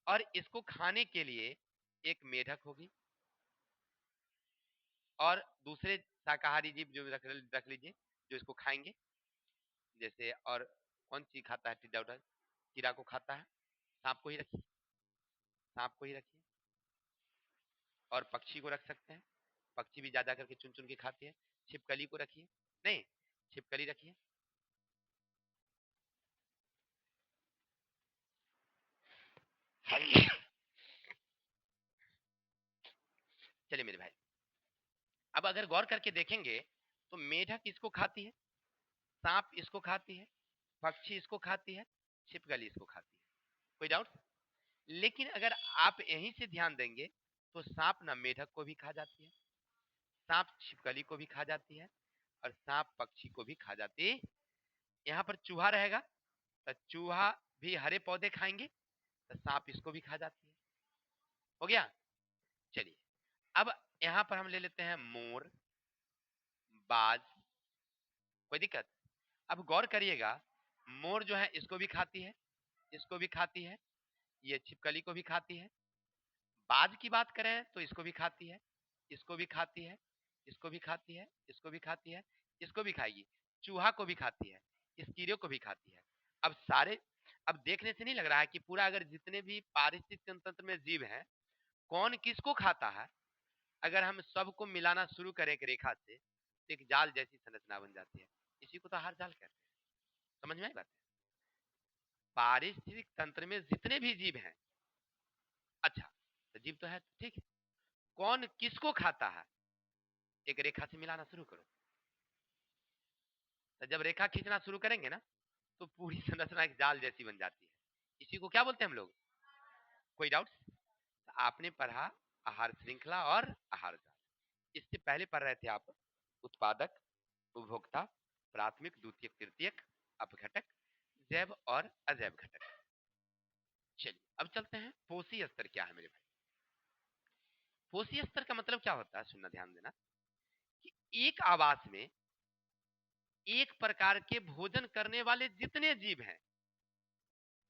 और इसको खाने के लिए एक मेढक होगी और दूसरे शाकाहारी जीव जो रख लीजिए जो इसको खाएंगे। जैसे और कौन सी खाता है, टिड्डा उड्डा कीड़ा को खाता है, सांप को ही रखिए, सांप को ही रखिए। और पक्षी को रख सकते हैं, पक्षी भी ज्यादा करके चुन चुन के खाते हैं। छिपकली को रखिए, नहीं छिपकली रखिए। चलिए मेरे भाई, अब अगर गौर करके देखेंगे तो मेढक इसको खाती है, सांप इसको खाती है, पक्षी इसको खाती है, छिपकली इसको खाती है। कोई डाउट? लेकिन अगर आप यहीं से ध्यान देंगे तो सांप ना मेढक को भी खा जाती है, सांप छिपकली को भी खा जाती है और सांप पक्षी को भी खा जाती है। यहाँ पर चूहा रहेगा तो चूहा भी हरे पौधे खाएंगे तो सांप इसको भी खा जाती है। हो गया? चलिए अब यहाँ पर हम ले लेते हैं मोर, बाज। कोई दिक्कत? अब गौर करिएगा, मोर जो है इसको भी खाती है, इसको भी खाती है, ये छिपकली को भी खाती है। बाज की बात करें तो इसको भी खाती है, इसको भी खाती है, इसको भी खाती है, इसको भी खाती है, इसको भी खाएगी, चूहा को भी खाती है, इस कीड़े को भी खाती है। अब सारे, अब देखने से नहीं लग रहा है कि पूरा अगर जितने भी पारिस्थितिक तंत्र में जीव हैं कौन किसको खाता है, अगर हम सबको मिलाना शुरू करें एक रेखा से तो एक जाल जैसी संरचना बन जाती है। इसी को तो आहार जाल कहते हैं। समझ में आई बात? पारिस्थितिक तंत्र में जितने भी जीव हैं, अच्छा तो जीव तो है ठीक है, कौन किसको खाता है एक रेखा से मिलाना शुरू करो। तो जब रेखा खींचना शुरू करेंगे ना तो पूरी संरचना एक जाल जैसी बन जाती है। इसी को क्या बोलते हैं हम लोग? कोई डाउट? आपने पढ़ा आहार श्रृंखला और आहार जाल। इससे पहले पढ़ रहे थे आप उत्पादक, उपभोक्ता, प्राथमिक, द्वितीयक, तृतीयक, अपघटक, जैव और अजैव घटक। चलिए अब चलते हैं पोषी स्तर क्या है मेरे भाई। पोषी स्तर का मतलब क्या होता है, सुनना ध्यान देना, कि एक आवास में एक प्रकार के भोजन करने वाले जितने जीव हैं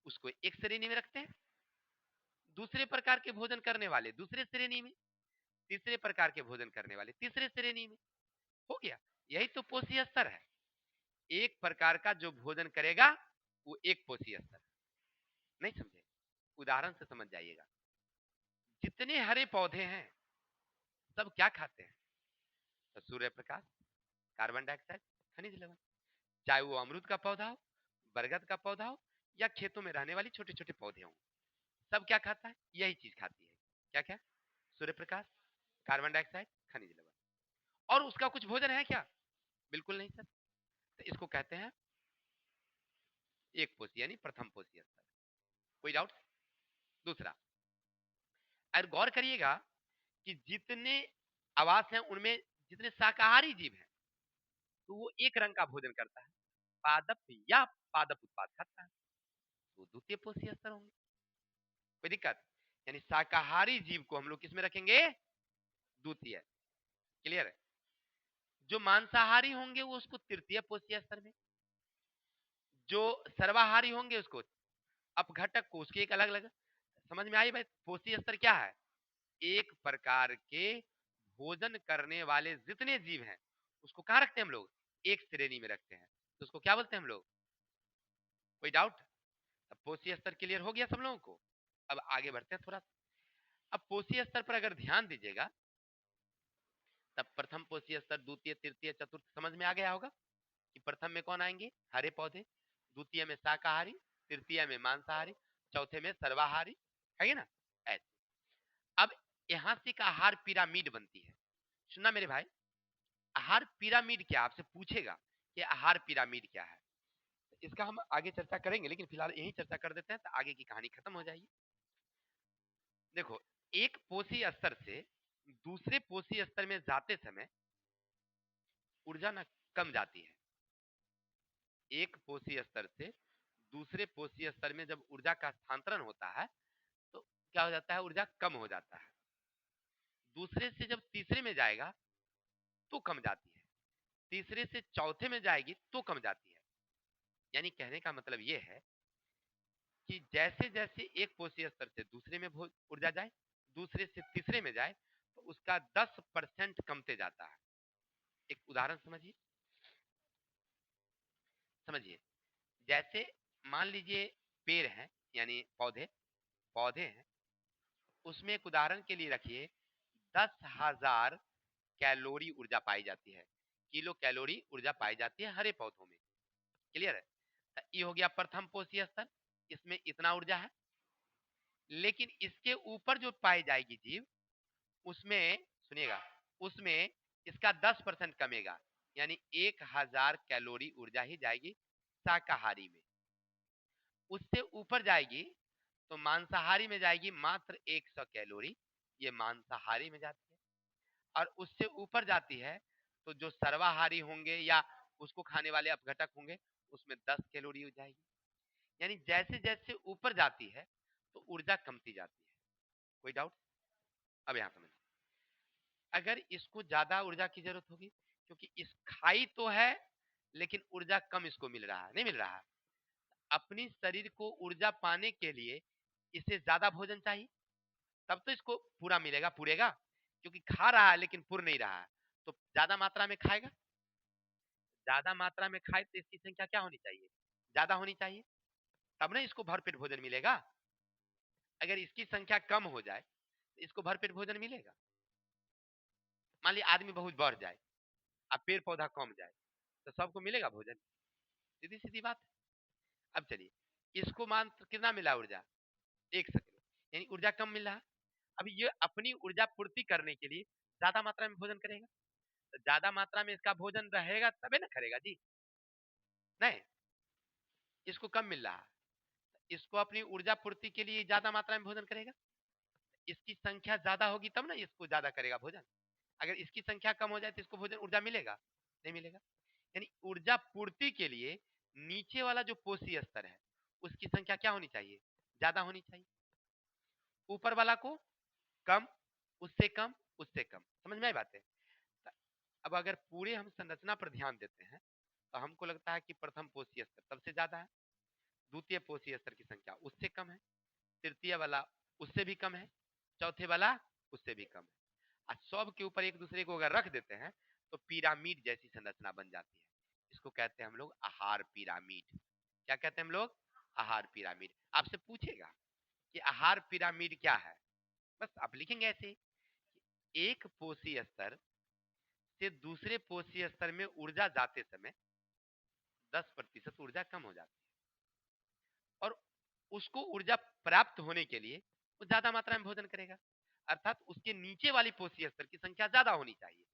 उसको एक श्रेणी में रखते हैं, दूसरे प्रकार के भोजन करने वाले दूसरे श्रेणी में, तीसरे प्रकार के भोजन करने वाले तीसरे श्रेणी में। हो गया, यही तो पोषी स्तर है। एक प्रकार का जो भोजन करेगा वो एक पोषी स्तर। नहीं समझे? उदाहरण से समझ जाइएगा। जितने हरे पौधे हैं सब क्या खाते हैं? तो सूर्य प्रकाश, कार्बन डाइऑक्साइड, खनिज लवण। चाहे वो अमरूद का पौधा हो, बरगद का पौधा हो या खेतों में रहने वाली छोटे छोटे पौधे हों, सब क्या खाता है? यही चीज खाती है। क्या क्या? सूर्य प्रकाश, कार्बन डाइऑक्साइड, खनिज लवण। और उसका कुछ भोजन है क्या? बिल्कुल नहीं सर। तो इसको कहते हैं एक पोषी यानी प्रथम पोषी स्तर। कोई डाउट? दूसरा, और गौर करिएगा कि जितने आवास हैं उनमें जितने शाकाहारी जीव हैं तो वो एक रंग का भोजन करता है, पादप या पादप उत्पाद खाता है, तो द्वितीय पोषी स्तर होंगे। कोई दिक्कत? यानी शाकाहारी जीव को हम लोग किसमें रखेंगे? द्वितीय। क्लियर है? जो मांसाहारी होंगे वो उसको तृतीय पोषी स्तर में, जो सर्वाहारी होंगे उसको अपघटक को उसकी एक अलग अलग। समझ में आई भाई? पोषी स्तर क्या है? एक प्रकार के भोजन करने वाले जितने जीव हैं उसको कहाँ रखते हैं हम लोग? एक श्रेणी में रखते हैं, तो उसको क्या बोलते हैं हम लोग? कोई डाउट? अब पोषी स्तर क्लियर हो गया सब लोगों को? अब आगे बढ़ते हैं थोड़ा। अब पोषी स्तर पर अगर ध्यान दीजिएगा तब प्रथम पोषी स्तर, द्वितीय, तृतीय, चतुर्थ समझ में आ गया होगा कि प्रथम में कौन आएंगे? हरे पौधे, द्वितीय में शाकाहारी, तृतीय में मांसाहारी, चौथे में सर्वाहारी, है ना? ऐसे। अब यहां से एक आहार पिरामिड बनती है। सुनना मेरे भाई, आहार पिरामिड क्या? आपसे पूछेगा कि आहार पिरामिड क्या है। इसका हम आगे चर्चा करेंगे, लेकिन फिलहाल यही चर्चा कर देते हैं तो आगे की कहानी खत्म हो जाएगी। देखो, एक पोषी स्तर से दूसरे पोषी स्तर में जाते समय ऊर्जा ना कम जाती है। एक पोषी स्तर से दूसरे पोषी स्तर में जब ऊर्जा का स्थानांतरण होता है तो क्या हो जाता है? ऊर्जा कम हो जाता है। दूसरे से जब तीसरे में जाएगा तो कम जाती है, तीसरे से चौथे में जाएगी तो कम जाती है। यानी कहने का मतलब यह है कि जैसे जैसे एक पोषी स्तर से दूसरे में ऊर्जा जाए, दूसरे से तीसरे में जाए, तो उसका 10% कमते जाता है। एक उदाहरण समझिए, समझिए। जैसे मान लीजिए पेड़ है यानी पौधे, पौधे हैं, उसमें एक उदाहरण के लिए रखिए 10,000 कैलोरी ऊर्जा पाई जाती है, किलो कैलोरी ऊर्जा पाई जाती है हरे पौधों में। क्लियर है? तो ये हो गया प्रथम पोषी स्तर, इसमें इतना ऊर्जा है। लेकिन इसके ऊपर जो पाई जाएगी जीव, उसमें सुनिएगा, उसमें इसका 10% कमेगा, यानी 1,000 कैलोरी ऊर्जा ही जाएगी शाकाहारी में। उससे ऊपर जाएगी तो मांसाहारी में जाएगी मात्र 100 कैलोरी, ये मांसाहारी में जाती है। और उससे ऊपर जाती है तो जो सर्वाहारी होंगे या उसको खाने वाले अपघटक होंगे उसमें 10 कैलोरी हो जाएगी। यानी जैसे जैसे ऊपर जाती है तो ऊर्जा कमती जाती है। कोई डाउट? अब यहां समझ, अगर इसको ज्यादा ऊर्जा की जरूरत होगी, क्योंकि इस खाई तो है लेकिन ऊर्जा कम इसको मिल रहा है, नहीं मिल रहा है, अपनी शरीर को ऊर्जा पाने के लिए इसे ज्यादा भोजन चाहिए, तब तो इसको पूरा मिलेगा, पूरेगा। क्योंकि खा रहा है लेकिन पुर नहीं रहा है, तो ज्यादा मात्रा में खाएगा। ज्यादा मात्रा में खाए तो इसकी संख्या क्या होनी चाहिए? ज्यादा होनी चाहिए, तब ना इसको भरपेट भोजन मिलेगा। अगर इसकी संख्या कम हो जाए तो इसको भरपेट भोजन मिलेगा? मान लीजिए आदमी बहुत बढ़ जाए अब पेड़ पौधा कम जाए तो सबको मिलेगा भोजन? सीधी सीधी बात है। अब चलिए, इसको मान तो कितना मिला ऊर्जा? 100 किलो, यानी ऊर्जा कम मिल रहा है। अब ये अपनी ऊर्जा पूर्ति करने के लिए ज्यादा मात्रा में भोजन करेगा, तो ज्यादा मात्रा में इसका भोजन रहेगा तबे ना करेगा जी, नहीं। इसको कम मिल रहा है, इसको अपनी ऊर्जा पूर्ति के लिए ज्यादा मात्रा में भोजन करेगा, इसकी संख्या ज्यादा होगी तब ना इसको ज्यादा करेगा भोजन। अगर इसकी संख्या कम हो जाए तो इसको भोजन ऊर्जा मिलेगा? नहीं मिलेगा। यानी ऊर्जा पूर्ति के लिए नीचे वाला जो पोषी स्तर है उसकी संख्या क्या होनी चाहिए? ज्यादा होनी चाहिए। ऊपर वाला को कम, उससे कम, उससे कम। समझ में आई बात है? अब अगर पूरे हम संरचना पर ध्यान देते हैं तो हमको लगता है कि प्रथम पोषी स्तर सबसे ज्यादा है, द्वितीय पोषी स्तर की संख्या उससे कम है, तृतीय वाला उससे भी कम है, चौथे वाला उससे भी कम है। और सब के ऊपर एक दूसरे को अगर रख देते हैं तो पिरामिड जैसी संरचना बन जाती है। इसको कहते हैं हम लोग आहार पिरामिड। क्या कहते हैं हम लोग? आहार पिरामिड। आपसे पूछेगा कि आहार पिरामिड क्या है, बस आप लिखेंगे ऐसे, एक पोषी स्तर से दूसरे पोषी स्तर में ऊर्जा जाते समय 10% ऊर्जा कम हो जाती है। उसको ऊर्जा प्राप्त होने के लिए वो ज्यादा मात्रा में भोजन करेगा, अर्थात उसके नीचे वाली पोषी स्तर की संख्या ज्यादा होनी चाहिए।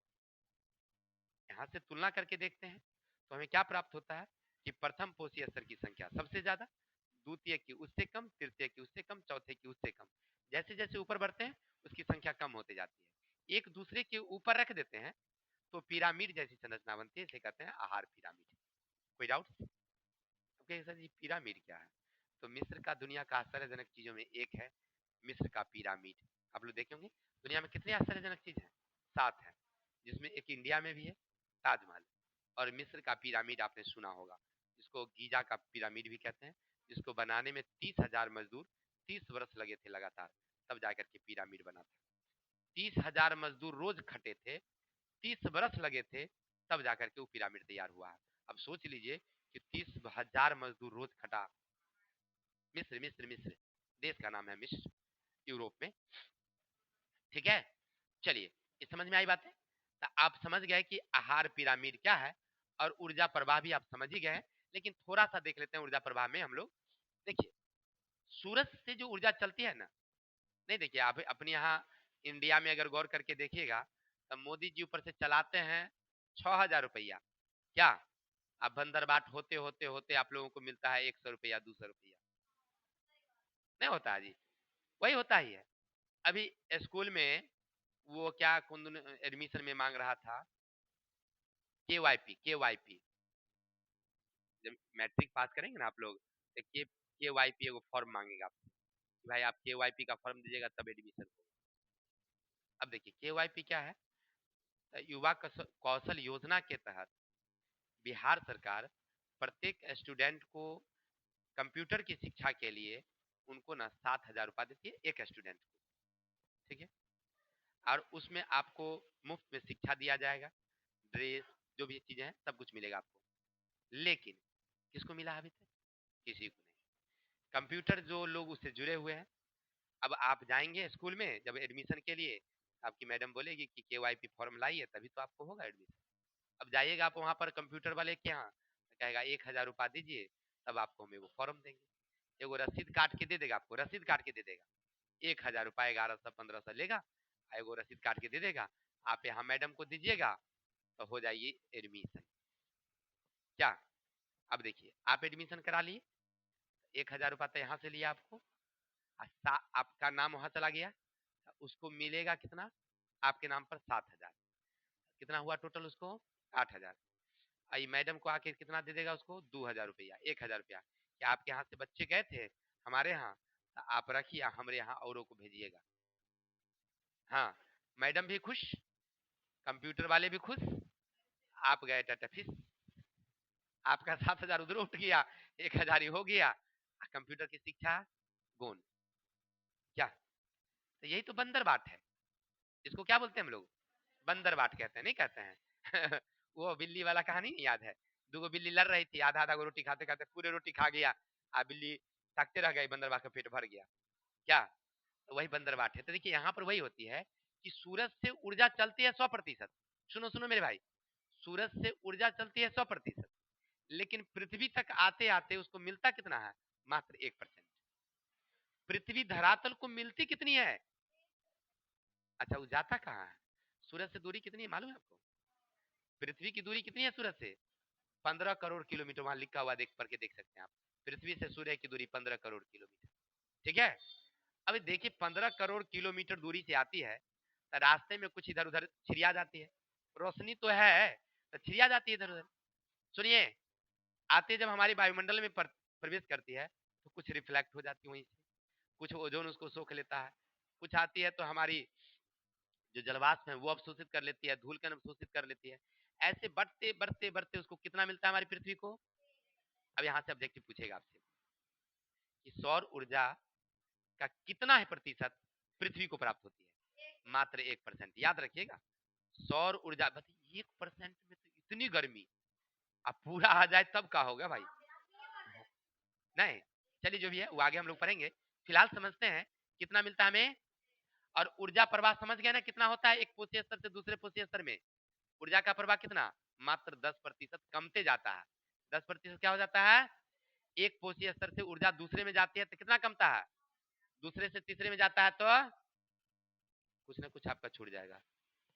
यहाँ से तुलना करके देखते हैं तो हमें क्या प्राप्त होता है कि प्रथम पोषी स्तर की संख्या सबसे ज्यादा, द्वितीय की उससे कम, तृतीय की उससे कम, चौथे की उससे कम। जैसे जैसे ऊपर बढ़ते हैं उसकी संख्या कम होती जाती है। एक दूसरे के ऊपर रख देते हैं तो पिरामिड जैसी संरचना बनती है, इसे कहते हैं आहार पिरामिड। कोई डाउट? ओके सर, ये पिरामिड क्या है? तो मिस्र का दुनिया का आश्चर्यजनक चीजों में एक है मिस्र का पिरामिड। आप लोग देखे होंगे दुनिया में कितनी आश्चर्यजनक चीज है, 7 है, जिसमें एक इंडिया में भी है, ताजमहल। और मिस्र का पिरामिड आपने सुना होगा, जिसको गीजा का पिरामिड भी कहते हैं, जिसको बनाने में 30,000 मजदूर 30 वर्ष लगे थे लगातार, तब जाकर के पिरामिड बना था। 30,000 मजदूर रोज खटे थे, 30 वर्ष लगे थे, तब जाकर के वो पिरामिड तैयार हुआ है। अब सोच लीजिए कि 30,000 मजदूर रोज खटा। मिस्र मिस्र मिस्र देश का नाम है मिस्र, यूरोप में। ठीक है, चलिए, इस समझ में आई बात है? तो आप समझ गए कि आहार पिरामिड क्या है, और ऊर्जा प्रवाह भी आप समझ ही गए हैं। लेकिन थोड़ा सा देख लेते हैं ऊर्जा प्रवाह में हम लोग। देखिए, सूरज से जो ऊर्जा चलती है ना, नहीं देखिए आप अपने यहाँ इंडिया में अगर गौर करके देखिएगा तो मोदी जी ऊपर से चलाते हैं 6,000 रुपया। क्या अब बंदरबाट होते होते होते आप लोगों को मिलता है 100 रुपया 200 रुपया? नहीं होता है जी, वही होता ही है। अभी स्कूल में वो क्या एडमिशन में मांग रहा था, KYP KYP। जब मैट्रिक पास करेंगे ना आप लोग तो KYP एगो फॉर्म मांगेगा आपसे कि भाई आप KYP का फॉर्म दीजिएगा तब एडमिशन होगा। अब देखिए KYP क्या है, युवा कौशल योजना के तहत बिहार सरकार प्रत्येक स्टूडेंट को कंप्यूटर की शिक्षा के लिए उनको ना 7,000 रुपया देती है एक स्टूडेंट को। ठीक है, और उसमें आपको मुफ्त में शिक्षा दिया जाएगा, ड्रेस, जो भी चीजें हैं सब कुछ मिलेगा आपको। लेकिन किसको मिला अभी तक? किसी को नहीं। कंप्यूटर जो लोग उससे जुड़े हुए हैं, अब आप जाएंगे स्कूल में जब एडमिशन के लिए, आपकी मैडम बोलेगी कि KYP फॉर्म लाइए तभी तो आपको होगा एडमिशन। अब जाइएगा आप वहां पर कंप्यूटर वाले के यहाँ, कहेगा 1,000 रुपया दीजिए तब आपको हमें वो फॉर्म देंगे। एगो रसीद काट के दे देगा आपको, रसीद काट के दे देगा 1,000 रुपया 1,100 1,500 लेगा, एगो रसीद काट के दे देगा, आप यहाँ मैडम को दीजिएगा तो हो जाइए एडमिशन। क्या? अब देखिए आप एडमिशन करा लिए, 1,000 रुपया तो यहाँ से लिया आपको, आपका नाम वहां चला गया, उसको मिलेगा कितना? आपके नाम पर 7,000। कितना हुआ टोटल उसको? 8,000। आई मैडम को आके कितना दे देगा उसको? 2,000 रुपया 1,000 रुपया। क्या आपके यहाँ से बच्चे गए थे हमारे यहाँ, तो आप रखिए हमारे यहाँ औरों को भेजिएगा। हाँ, मैडम भी खुश, कंप्यूटर वाले भी खुश, आप गए टाटा फिश, आपका 7,000 उधर उठ गया, 1,000 ही हो गया, कंप्यूटर की शिक्षा गोन। क्या? तो यही तो बंदर बाट है, इसको क्या बोलते हैं हम लोग? बंदर बाट कहते हैं, नहीं कहते हैं? वो बिल्ली वाला कहानी नहीं याद है? दो बिल्ली लड़ रही थी, आधा आधा को रोटी खाते खाते पूरे रोटी खा गया, आ बिल्ली ताकते रह गई, बंदर बाट का पेट भर गया। क्या? तो वही बंदर बाट है। तो देखिए यहाँ पर वही होती है कि सूरज से ऊर्जा चलती है 100%। सुनो सुनो मेरे भाई, सूरज से ऊर्जा चलती है 100%, लेकिन पृथ्वी तक आते आते उसको मिलता कितना है? मात्र 1%। पृथ्वी धरातल को मिलती कितनी है? अच्छा, वो जाता कहाँ है? सूरज से दूरी कितनी है मालूम है आपको? पृथ्वी की दूरी कितनी है सूरज से? 15 करोड़ किलोमीटर, वहां लिखा हुआ देख करके देख सकते हैं आप। पृथ्वी से सूर्य की दूरी 15 करोड़ किलोमीटर। ठीक है, अब देखिए 15 करोड़ किलोमीटर दूरी से आती है तो रास्ते में कुछ इधर उधर छिड़िया जाती है, रोशनी तो है तो छिड़िया जाती है इधर उधर। सुनिए, आते जब हमारी वायुमंडल में प्रवेश करती है तो कुछ रिफ्लेक्ट हो जाती है वहीं से, कुछ ओजोन उसको सोख लेता है, कुछ आती है तो हमारी जो जलवाष्प है वो अवशोषित कर लेती है, धूल कण अवशोषित कर लेती है। ऐसे बढ़ते बढ़ते बढ़ते उसको कितना मिलता है हमारी पृथ्वी को? अब यहाँ से ऑब्जेक्टिव पूछेगा आपसे कि सौर ऊर्जा का कितना है प्रतिशत पृथ्वी को प्राप्त होती है? मात्र 1%। याद रखिएगा, सौर ऊर्जा 1% में तो इतनी गर्मी, अब पूरा आ जाए तब का होगा भाई। नहीं, चलिए जो भी है वो आगे हम लोग पढ़ेंगे, फिलहाल समझते हैं कितना मिलता है हमें। और ऊर्जा प्रवाह समझ गए ना कितना होता है एक पोषी स्तर से दूसरे पोषी स्तर में? ऊर्जा का प्रवाह कितना? मात्र 10% कमते जाता है। 10% क्या हो जाता है? एक कोशीय स्तर से ऊर्जा दूसरे में जाती है तो कितना कमता है, दूसरे से तीसरे में जाता है तो कुछ ना कुछ आपका छूट जाएगा,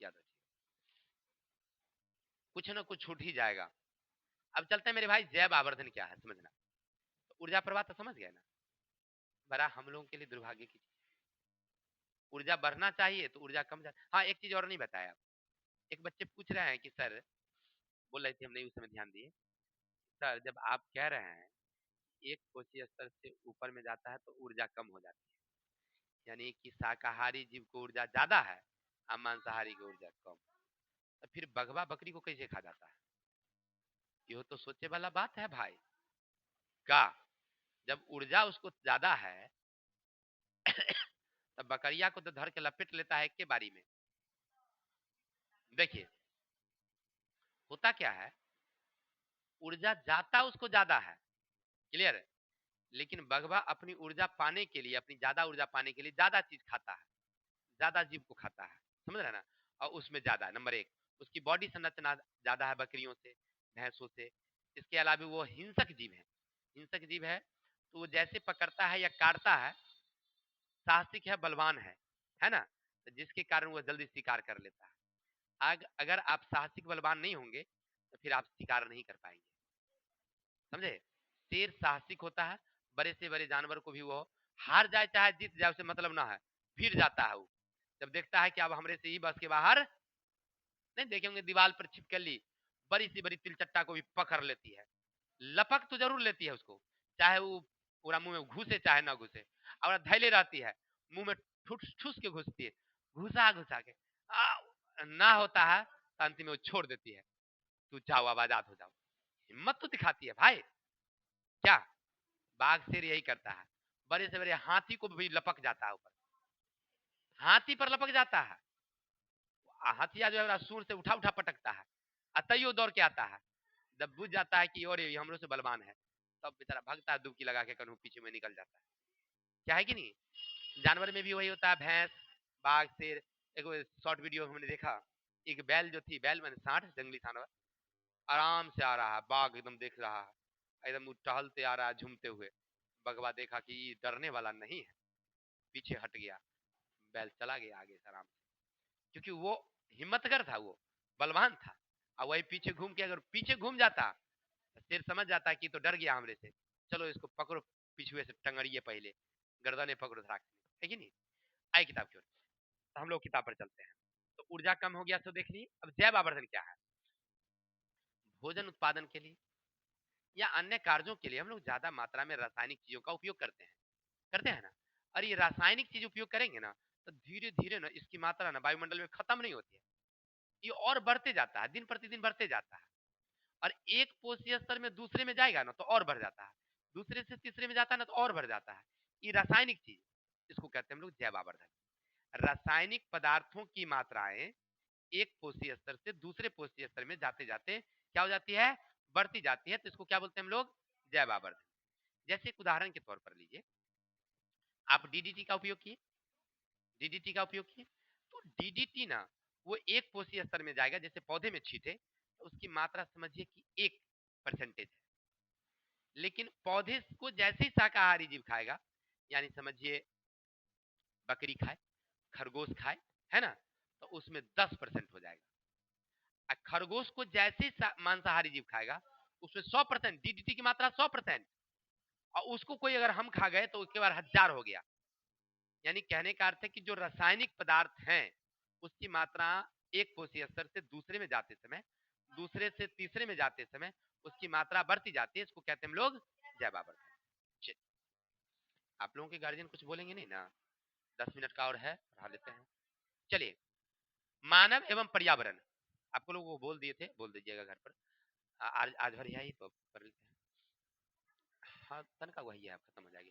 याद रखिए कुछ ना कुछ छूट ही जाएगा। अब चलते हैं मेरे भाई, जैव आवर्धन क्या है समझना। तो ऊर्जा प्रवाह तो समझ गए ना, बड़ा हम लोगों के लिए दुर्भाग्य की, ऊर्जा बढ़ना चाहिए तो ऊर्जा कम जा। हाँ एक चीज और नहीं बताया, एक बच्चे पूछ रहे हैं कि सर, बोल रहे थे हम नहीं उस समय ध्यान दिए, सर जब आप कह रहे हैं एक कोशीय स्तर से ऊपर में जाता है तो ऊर्जा कम हो जाती है, यानी कि शाकाहारी जीव को ऊर्जा ज्यादा है और मांसाहारी की ऊर्जा कम, तो फिर बघवा बकरी को कैसे खा जाता है? ये तो सोचे वाला बात है भाई का, जब ऊर्जा उसको ज्यादा है तब बकरिया को तो धर के लपेट लेता है एक के बारी में। देखिए होता क्या है, ऊर्जा जाता उसको ज्यादा है, क्लियर है, लेकिन बगवा अपनी ऊर्जा पाने के लिए, अपनी ज्यादा ऊर्जा पाने के लिए ज्यादा चीज खाता है, ज्यादा जीव को खाता है, समझ रहे ना, और उसमें ज्यादा नंबर एक उसकी बॉडी संरचना ज्यादा है बकरियों से, भैंसों से। इसके अलावा वो हिंसक जीव है, हिंसक जीव है तो वो जैसे पकड़ता है या काटता है, साहसिक है, बलवान है ना, तो जिसके कारण वो जल्दी शिकार कर लेता है। अगर आप साहसिक बलवान नहीं होंगे तो फिर आप शिकार नहीं कर पाएंगे, समझे। शेर साहसिक होता है, बड़े से बड़े जानवर को भी वो हार जाए चाहे जीत जाए उसे मतलब ना है, फिर जाता है वो, जब देखता है कि अब हमरे से ही बस के बाहर नहीं, देखे होंगे दीवार पर छिपकर ली बड़ी सी बड़ी तिलचट्टा को भी पकड़ लेती है, लपक तो जरूर लेती है उसको, चाहे वो पूरा मुंह में घुसे चाहे ना घुसे, और धैले रहती है, मुंह में ठूस ठूस के घुसती है, घुसा घुसा के ना होता है तो अंतिम में वो छोड़ देती है, तू जाओ अब आजाद हो जाओ, हिम्मत तो दिखाती है भाई। क्या बाघ शेर यही करता है, बड़े से बड़े हाथी को भी लपक जाता है ऊपर, हाथी पर लपक जाता है, हाथिया जो है सूर से उठा उठा पटकता है, अतइयो दौड़ के आता है, जब बुझ जाता है कि और ये हमरों से बलवान है, तब बेचारा भागता है डुबकी लगा के कहीं पीछे में निकल जाता है। क्या है कि नहीं, जानवर में भी वही होता है, भैंस बाघ शेर। एक शॉर्ट वीडियो हमने देखा, एक बैल जो थी, बैल मैंने सांड, जंगली जानवर आराम से आ रहा है, बाघ एकदम देख रहा है, एकदम टहलते आ रहा है झूमते हुए, बगवा देखा कि ये डरने वाला नहीं है, पीछे हट गया, बैल चला गया आगे से आराम से, क्योंकि वो हिम्मतगर था, वो बलवान था। और वही पीछे घूम के अगर पीछे घूम जाता तो शेर समझ जाता कि तो डर गया हमरे से, चलो इसको पकड़ो पिछुए से टंगड़िए पहले, गर्दने पकड़ो धराक है कि नहीं। आई किताब की ओर, तो हम लोग किताब पर चलते हैं। तो ऊर्जा कम हो गया तो देख ली। अब जैव आवर्धन क्या है, भोजन उत्पादन के लिए या अन्य कार्यों के लिए हम लोग ज्यादा मात्रा में रासायनिक चीजों का उपयोग करते हैं ना। और ये रासायनिक चीज उपयोग करेंगे ना तो धीरे धीरे ना इसकी मात्रा ना वायुमंडल में खत्म नहीं होती है, ये और बढ़ते जाता है, दिन प्रतिदिन बढ़ते जाता है, और एक कोशीय स्तर में दूसरे में जाएगा ना तो और बढ़ जाता है, दूसरे से तीसरे में जाता है ना तो और बढ़ जाता है। ये रासायनिक चीज, इसको कहते हैं हम लोग जैव आवर्धन। रासायनिक पदार्थों की मात्राएं एक कोशीय स्तर से दूसरे कोशीय स्तर में जाते जाते क्या हो जाती है, बढ़ती जाती है, तो इसको क्या बोलते हैं हम लोग, जैव आवर्धन। जैसे एक उदाहरण के तौर पर लीजिए, आप डीडीटी का उपयोग किए, डीडीटी का उपयोग किए, तो डीडीटी ना वो एक कोशीय स्तर में जाएगा, जैसे पौधे में छींटे तो उसकी मात्रा समझिए कि 1% है, लेकिन पौधे को जैसे ही शाकाहारी जीव खाएगा, यानी समझिए बकरी खाए, खरगोश खाए, है ना, तो उसमें 10% हो जाएगा। खरगोश को जैसे ही मांसाहारी जीव खाएगा उसमें 100%, डीडीटी की मात्रा 100%, और उसको कोई अगर हम खा गए तो उसके बाद 1000 हो गया। यानी कहने का अर्थ है कि जो रासायनिक पदार्थ हैं उसकी मात्रा एक कोशीय स्तर से दूसरे में जाते समय, दूसरे से तीसरे में जाते समय उसकी मात्रा बढ़ती जाती है, इसको कहते हैं हम लोग जैव आवर्धन। आप लोगों के गार्जियन कुछ बोलेंगे नहीं ना, 10 मिनट का और है, पढ़ा लेते हैं। चलिए, मानव एवं पर्यावरण, आपको लोग वो बोल दिए थे, बोल दीजिएगा घर पर, आज आज भर यही तो कर लेते हैं। हाँ तनका वही है, खत्म हो जाएगी,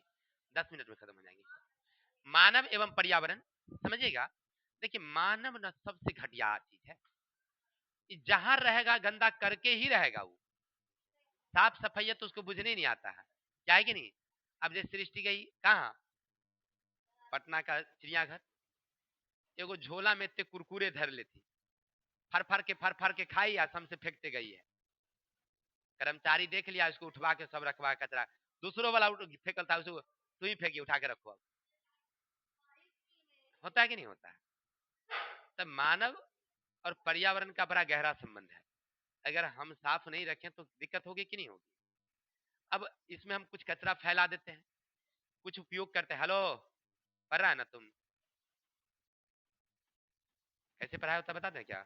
10 मिनट में खत्म हो जाएगी। मानव एवं पर्यावरण, समझिएगा। देखिए मानव न सबसे घटिया चीज है, जहां रहेगा गंदा करके ही रहेगा वो, साफ सफाई तो उसको बुझने नहीं आता है, क्या है कि नहीं। अब जैसे सृष्टि गई कहाँ, पटना का चिड़ियाघर, एगो झोला में इतने कुरकुरे धर लेती, फर फर के खाई या हमसे फेंकते गई है, कर्मचारी देख लिया उसको उठवा के सब रखवा कचरा, दूसरों वाला फेंकता है उसको तू ही फेंकी उठा के रखो। अब होता है कि नहीं होता है? तब मानव और पर्यावरण का बड़ा गहरा संबंध है। अगर हम साफ नहीं रखें तो दिक्कत होगी कि नहीं होगी? अब इसमें हम कुछ कचरा फैला देते हैं, कुछ उपयोग करते हैं। हेलो, पढ़ रहा है ना तुम? कैसे पढ़ाया होता बता दें क्या?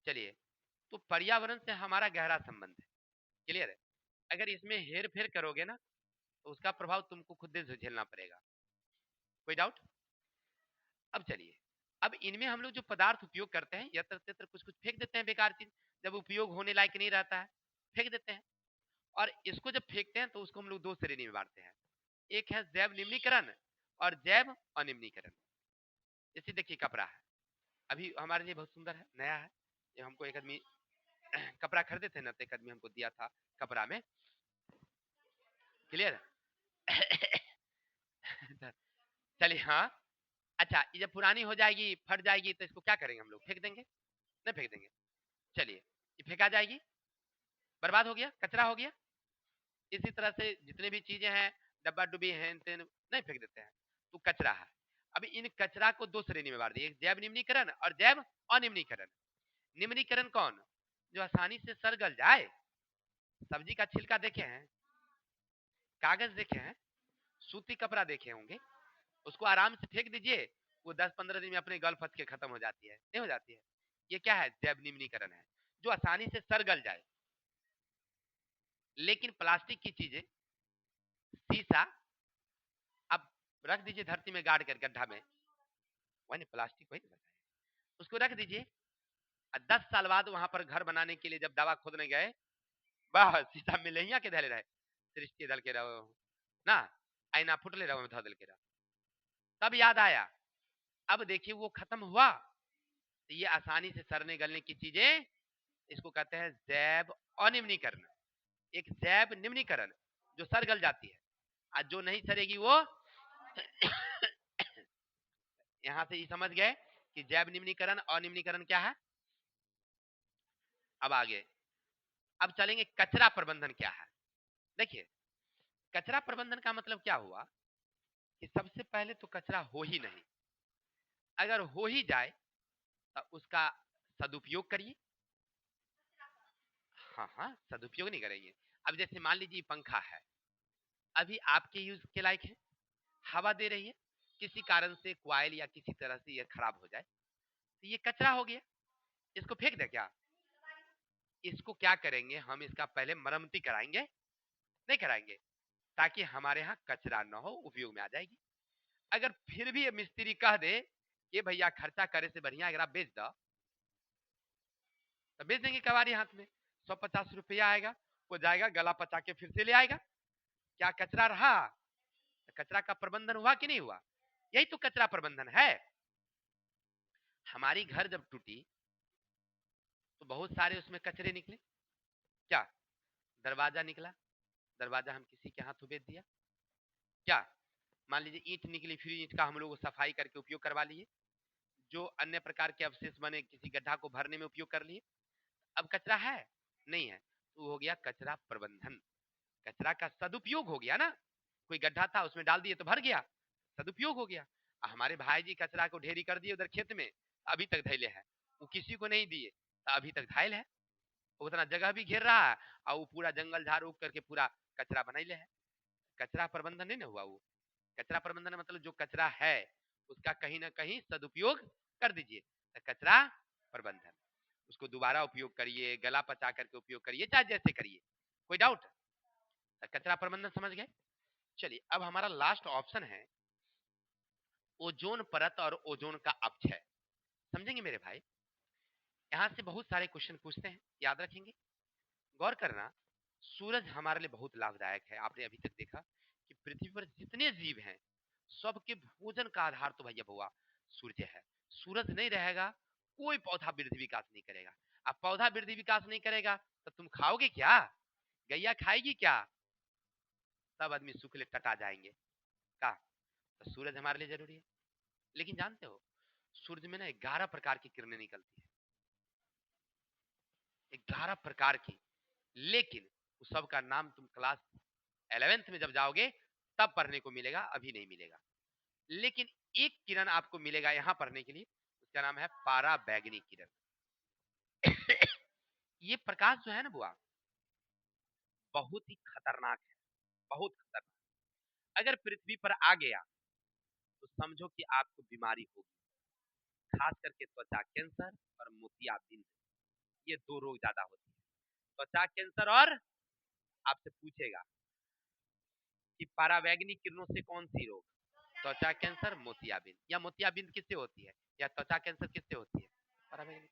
चलिए, तो पर्यावरण से हमारा गहरा संबंध है, क्लियर है? अगर इसमें हेर फेर करोगे ना तो उसका प्रभाव तुमको खुद से झेलना पड़ेगा। कोई डाउट? अब चलिए, अब इनमें हम लोग जो पदार्थ उपयोग करते हैं यत्र तत्र कुछ कुछ फेंक देते हैं, बेकार चीज जब उपयोग होने लायक नहीं रहता है फेंक देते हैं। और इसको जब फेंकते हैं तो उसको हम लोग दो श्रेणी में बांटते हैं, एक है जैव निम्नीकरण और जैव अनिम्नीकरण। जैसे देखिए कपड़ा है, अभी हमारे लिए बहुत सुंदर है, नया है। ये हमको एक आदमी कपड़ा खरीदे थे ना, तो एक आदमी हमको दिया था कपड़ा में, क्लियर? चलिए हाँ, अच्छा ये जब पुरानी हो जाएगी फट जाएगी तो इसको क्या करेंगे हम लोग? फेंक देंगे? नहीं फेंक देंगे। चलिए, ये फेंका जाएगी, बर्बाद हो गया, कचरा हो गया। इसी तरह से जितने भी चीजें हैं, डब्बा डुब्बी हैं नहीं फेंक देते हैं, तो कचरा है। अभी इन कचरा को दो श्रेणी में बांट दिए, जैव निम्नीकरण और जैव अनिम्नीकरण। निम्नीकरण कौन? जो आसानी से सड़ गल जाए। सब्जी का छिलका देखे हैं, कागज देखे हैं, सूती कपड़ा देखे होंगे, उसको आराम से फेंक दीजिए, वो 10-15 दिन में अपने गल फट के खत्म हो जाती है, नहीं हो जाती है? ये क्या है? जैव निम्नीकरण है, जो आसानी से सड़ गल जाए। लेकिन प्लास्टिक की चीजें, शीशा, अब रख दीजिए धरती में गाड़ कर गड्ढा में, वही प्लास्टिक वही करता है, उसको रख दीजिए। 10 साल बाद वहां पर घर बनाने के लिए जब दवा खोदने गए, बस शीशा मिलहिया के धले रहे, सृष्टि दल के रहो ना, आईना फुटले रहो में धल के रहो। तब याद आया, अब देखिए वो खत्म हुआ। तो ये आसानी से सड़ने गलने की चीजें, इसको कहते हैं जैव अनिम्नीकरण। एक जैव निम्नीकरण जो सड़ गल जाती है, और जो नहीं सड़ेगी वो यहां से ही समझ गए कि जैव निम्नीकरण अनिम्नीकरण क्या है। अब आगे, अब चलेंगे कचरा प्रबंधन क्या है। देखिए, कचरा प्रबंधन का मतलब क्या हुआ कि सबसे पहले तो कचरा हो ही नहीं, अगर हो ही जाए तो उसका सदुपयोग करिए। हाँ हाँ, सदुपयोग नहीं करेंगे। अब जैसे मान लीजिए पंखा है, अभी आपके यूज के लायक है, हवा दे रही है, किसी कारण से क्वाइल या किसी तरह से ये खराब हो जाए तो ये कचरा हो गया, इसको फेंक दे क्या? इसको क्या करेंगे हम? इसका पहले मरम्मती कराएंगे, नहीं कराएंगे, ताकि हमारे यहाँ कचरा न हो, उपयोग में आ जाएगी। अगर फिर भी मिस्त्री कह दे कि भैया खर्चा करे से बढ़िया अगर आप बेच दो, तो बेच देंगे कबाड़ी हाथ में, 150 रुपया आएगा, वो जाएगा गला पचा के फिर से ले आएगा। क्या कचरा रहा? कचरा का प्रबंधन हुआ कि नहीं हुआ? यही तो कचरा प्रबंधन है। हमारी घर जब टूटी तो बहुत सारे उसमें कचरे निकले, क्या? दरवाजा निकला, दरवाजा हम किसी के हाथों बेच दिया, क्या? मान लीजिए ईंट निकली, फिर ईंट का हम लोग सफाई करके उपयोग करवा लिए, जो अन्य प्रकार के अवशेष बने किसी गड्ढा को भरने में उपयोग कर लिए। अब कचरा है? नहीं है, तो हो गया कचरा प्रबंधन। कचरा का सदुपयोग हो गया ना, कोई गड्ढा था उसमें डाल दिए तो भर गया, सदुपयोग हो गया। हमारे भाई जी कचरा को ढेरी कर दिए उधर खेत में, अभी तक धैले है, वो किसी को नहीं दिए, अभी तक घायल है, उतना जगह भी घेर रहा है, और वो पूरा जंगल झाड़ उग करके पूरा कचरा बनैले है। कचरा प्रबंधन नहीं ना हुआ वो। कचरा प्रबंधन मतलब जो कचरा है उसका कहीं ना कहीं सदुपयोग कर दीजिए, तो कचरा प्रबंधन। उसको दोबारा उपयोग करिए, गला पचा करके उपयोग करिए, चाहे जैसे करिए। कोई डाउट? कचरा प्रबंधन समझ गए? चलिए, अब हमारा लास्ट ऑप्शन है ओजोन परत और ओजोन का अपक्षय। समझेंगे मेरे भाई? यहां से बहुत सारे क्वेश्चन पूछते हैं, याद रखेंगे, गौर करना। सूरज हमारे लिए बहुत लाभदायक है। आपने अभी तक देखा कि पृथ्वी पर जितने जीव हैं सबके भोजन का आधार तो भैया बुआ सूर्य है। सूरज नहीं रहेगा कोई पौधा वृद्धि विकास नहीं करेगा। अब पौधा वृद्धि विकास नहीं करेगा तो तुम खाओगे क्या? गैया खाएगी क्या? सब आदमी सूखले टटा जाएंगे का। तो सूरज हमारे लिए जरूरी है। लेकिन जानते हो, सूरज में ना 11 प्रकार की किरणें निकलती है, 11 प्रकार की। लेकिन उस सब का नाम तुम क्लास 11th में जब जाओगे तब पढ़ने को मिलेगा, अभी नहीं मिलेगा। लेकिन एक किरण आपको मिलेगा यहाँ पढ़ने के लिए, उसका नाम है पाराबैंगनी किरण। ये प्रकाश जो है ना बुआ, बहुत ही खतरनाक है, बहुत खतरनाक। अगर पृथ्वी पर आ गया तो समझो कि आपको बीमारी होगी, खास करके त्वचा कैंसर और मोतियाबिंद, ये दो रोग ज्यादा होते हैं। त्वचा कैंसर और आपसे पूछेगा कि पराबैंगनी किरणों से कौन सी रोग, त्वचा कैंसर, मोतियाबिंद, या मोतियाबिंद किससे होती है या त्वचा कैंसर किससे होती है, पराबैंगनी।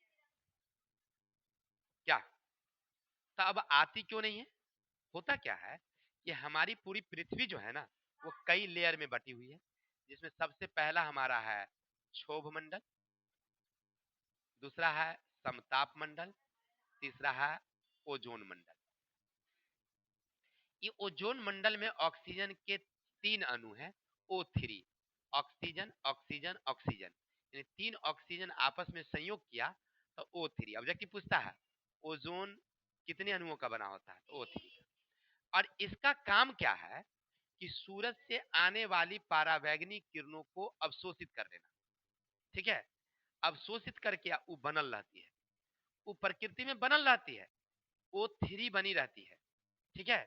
क्या तो अब आती क्यों नहीं है? होता क्या है कि हमारी पूरी पृथ्वी जो है ना वो कई लेयर में बटी हुई है, जिसमें सबसे पहला हमारा है क्षोभ मंडल, दूसरा है समताप मंडल, तीसरा है ओजोन मंडल। ये ओजोन मंडल में ऑक्सीजन के 3 अणु हैं, O3, ऑक्सीजन ऑक्सीजन ऑक्सीजन, यानी 3 ऑक्सीजन आपस में संयोग किया तो O3। ऑब्जेक्टिव पूछता है ओजोन कितने अणुओं का बना होता है, तो O3। और इसका काम क्या है कि सूरज से आने वाली पराबैंगनी किरणों को अवशोषित कर लेना। ठीक है, अवशोषित करके वो बनल रहती है, वो प्रकृति में बनल रहती है, O3 बनी रहती है। ठीक है,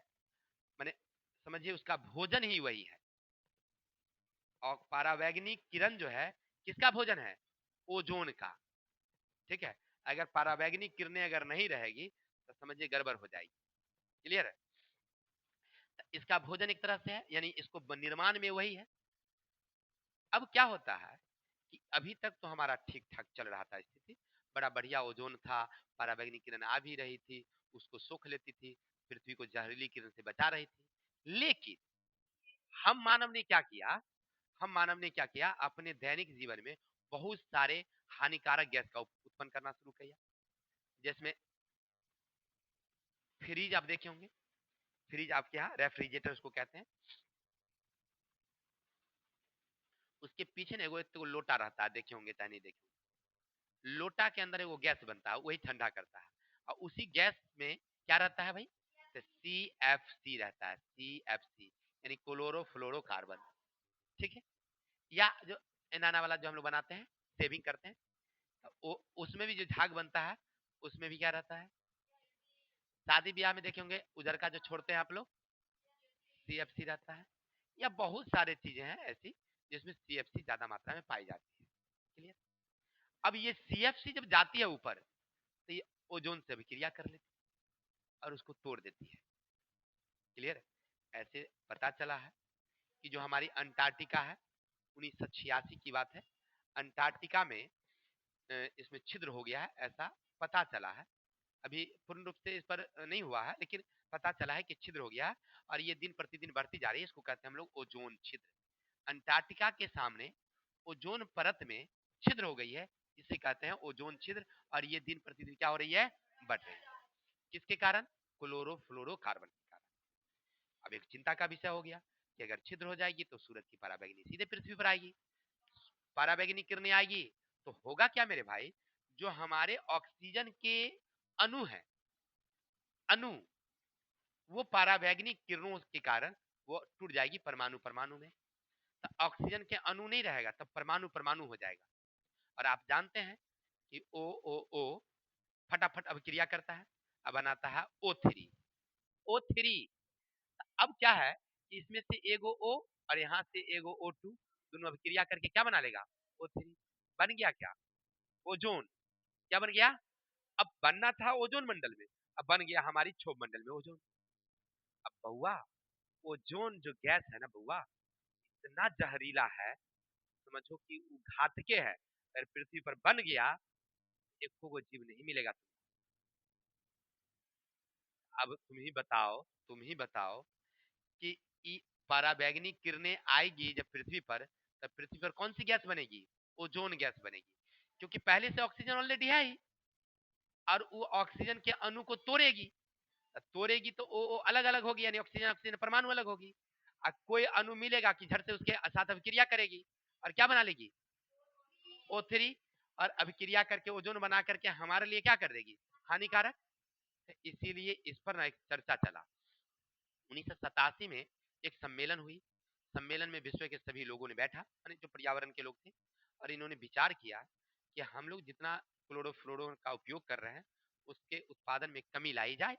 माने समझिए उसका भोजन ही वही है। और पराबैंगनी किरण जो है किसका भोजन है, ओजोन का। ठीक है, अगर पराबैंगनी किरणें अगर नहीं रहेगी तो समझिए गड़बड़ हो जाएगी। क्लियर है, इसका भोजन एक तरह से है, यानी इसको निर्माण में वही है। अब क्या होता है कि अभी तक तो हमारा ठीक ठाक चल रहा था स्थिति, बड़ा बढ़िया ओजोन था, पराबैंगनी किरण आ भी रही थी, उसको सोख लेती थी, पृथ्वी को जहरीली किरण से बचा रही थी। लेकिन हम मानव ने क्या किया, हम मानव ने क्या किया, अपने दैनिक जीवन में बहुत सारे हानिकारक गैस का उत्पन्न करना शुरू किया। जिसमें फ्रिज आप देखे होंगे, फ्रिज आपके यहाँ रेफ्रिजरेटर उसको कहते हैं, उसके पीछे ना एक तो लोटा रहता है, देखे होंगे चाहे नहीं देखे होंगे। लोटा के अंदर वो गैस बनता है, वही ठंडा करता है, और उसी गैस में क्या रहता है भाई, तो CFC रहता है, CFC यानी क्लोरोफ्लोरोकार्बन। ठीक है, या जो एनाना वाला जो हम लोग बनाते हैं, सेविंग करते हैं, तो उसमें भी जो झाग बनता है उसमें भी क्या रहता है, शादी ब्याह में देखे होंगे उधर का जो छोड़ते हैं आप लोग, CFC रहता है। या बहुत सारे चीजें हैं ऐसी जिसमें CFC ज्यादा मात्रा में पाई जाती है। क्लियर, अब ये CFC जब जाती है ऊपर तो ये ओजोन से अभिक्रिया कर लेती है और उसको तोड़ देती है। क्लियर, ऐसे पता चला है कि जो हमारी अंटार्कटिका है, 1986 की बात है, अंटार्कटिका में इसमें छिद्र हो गया है, ऐसा पता चला है। अभी पूर्ण रूप से इस पर नहीं हुआ है, लेकिन पता चला है कि छिद्र हो गया है और ये दिन प्रतिदिन बढ़ती जा रही है। इसको कहते हैं हम लोग ओजोन छिद्र। अंटार्कटिका के सामने ओजोन परत में छिद्र हो गई है, इसे कहते हैं ओजोन छिद्र, और ये दिन प्रतिदिन क्या हो रही है, बढ़ रही है। किसके कारण, क्लोरोफ्लोरोकार्बन के कारण। अब एक चिंता का विषय हो गया कि अगर छिद्र हो जाएगी तो सूरज की पराबैंगनी सीधे पृथ्वी पर आएगी, पराबैंगनी किरणें आएगी, तो होगा क्या मेरे भाई, जो हमारे ऑक्सीजन के अणु है, अणु, वो पराबैंगनी किरणों के कारण वो टूट जाएगी परमाणु परमाणु में। तो ऑक्सीजन के अणु नहीं रहेगा, तब परमाणु परमाणु हो जाएगा। और आप जानते हैं कि O फटाफट अभिक्रिया करता है, अब बनाता है O3। O3 अब क्या है कि इसमें से एगो O और यहाँ से एगो O2, दोनों अभिक्रिया करके क्या बना लेगा, O3। बन गया क्या, ओजोन। क्या बन गया, अब बनना था ओजोन मंडल में, अब बन गया हमारी क्षोभ मंडल में ओजोन। अब बउआ, ओजोन जो गैस है ना बउआ, इतना जहरीला है, समझो कि वो घातके है। अगर पृथ्वी पर बन गया, एक को जीव नहीं मिलेगा। अब तुम ही बताओ कि पराबैंगनी किरणें आएगी जब पृथ्वी पर, तब पृथ्वी पर कौन सी गैस बनेगी, ओजोन गैस बनेगी, क्योंकि पहले से ऑक्सीजन ऑलरेडी है ही, और वो ऑक्सीजन के अणु को तोड़ेगी। तोड़ेगी तो वो अलग अलग होगी, यानी ऑक्सीजन ऑक्सीजन परमाणु अलग होगी। और कोई अणु मिलेगा कि झट से उसके साथ अभिक्रिया करेगी और क्या बना लेगी, O3, और अभिक्रिया करके ओजोन बना करके हमारे लिए क्या कर देगी, हानिकारक। तो इसीलिए इस पर ना एक चर्चा चला। 1987 में एक सम्मेलन हुई। सम्मेलन में विश्व के सभी लोगों ने बैठा, यानी जो पर्यावरण के लोग थे, और इन्होंने विचार किया कि हम लोग जितना क्लोरोफ्लोरो का उपयोग कर रहे हैं उसके उत्पादन में कमी लाई जाए,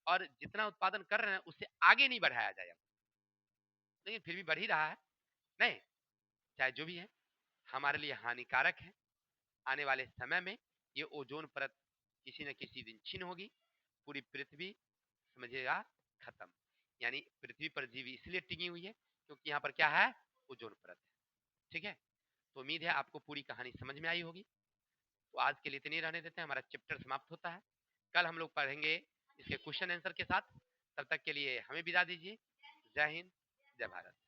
और जितना उत्पादन कर रहे हैं उससे आगे नहीं बढ़ाया जाए। लेकिन फिर भी बढ़ ही रहा है। नहीं, चाहे जो भी है, हमारे लिए हानिकारक है। आने वाले समय में ये ओजोन परत किसी न किसी दिन छीन होगी, पूरी पृथ्वी समझिएगा खत्म। यानी पृथ्वी पर जीव इसलिए टिकी हुई है क्योंकि यहाँ पर क्या है, ओजोन परत है। ठीक है, तो उम्मीद है आपको पूरी कहानी समझ में आई होगी। तो आज के लिए इतने ही रहने देते हैं, हमारा चैप्टर समाप्त होता है। कल हम लोग पढ़ेंगे इसके क्वेश्चन आंसर के साथ। तब तक के लिए हमें विदा दीजिए। जय हिंद, जय भारत।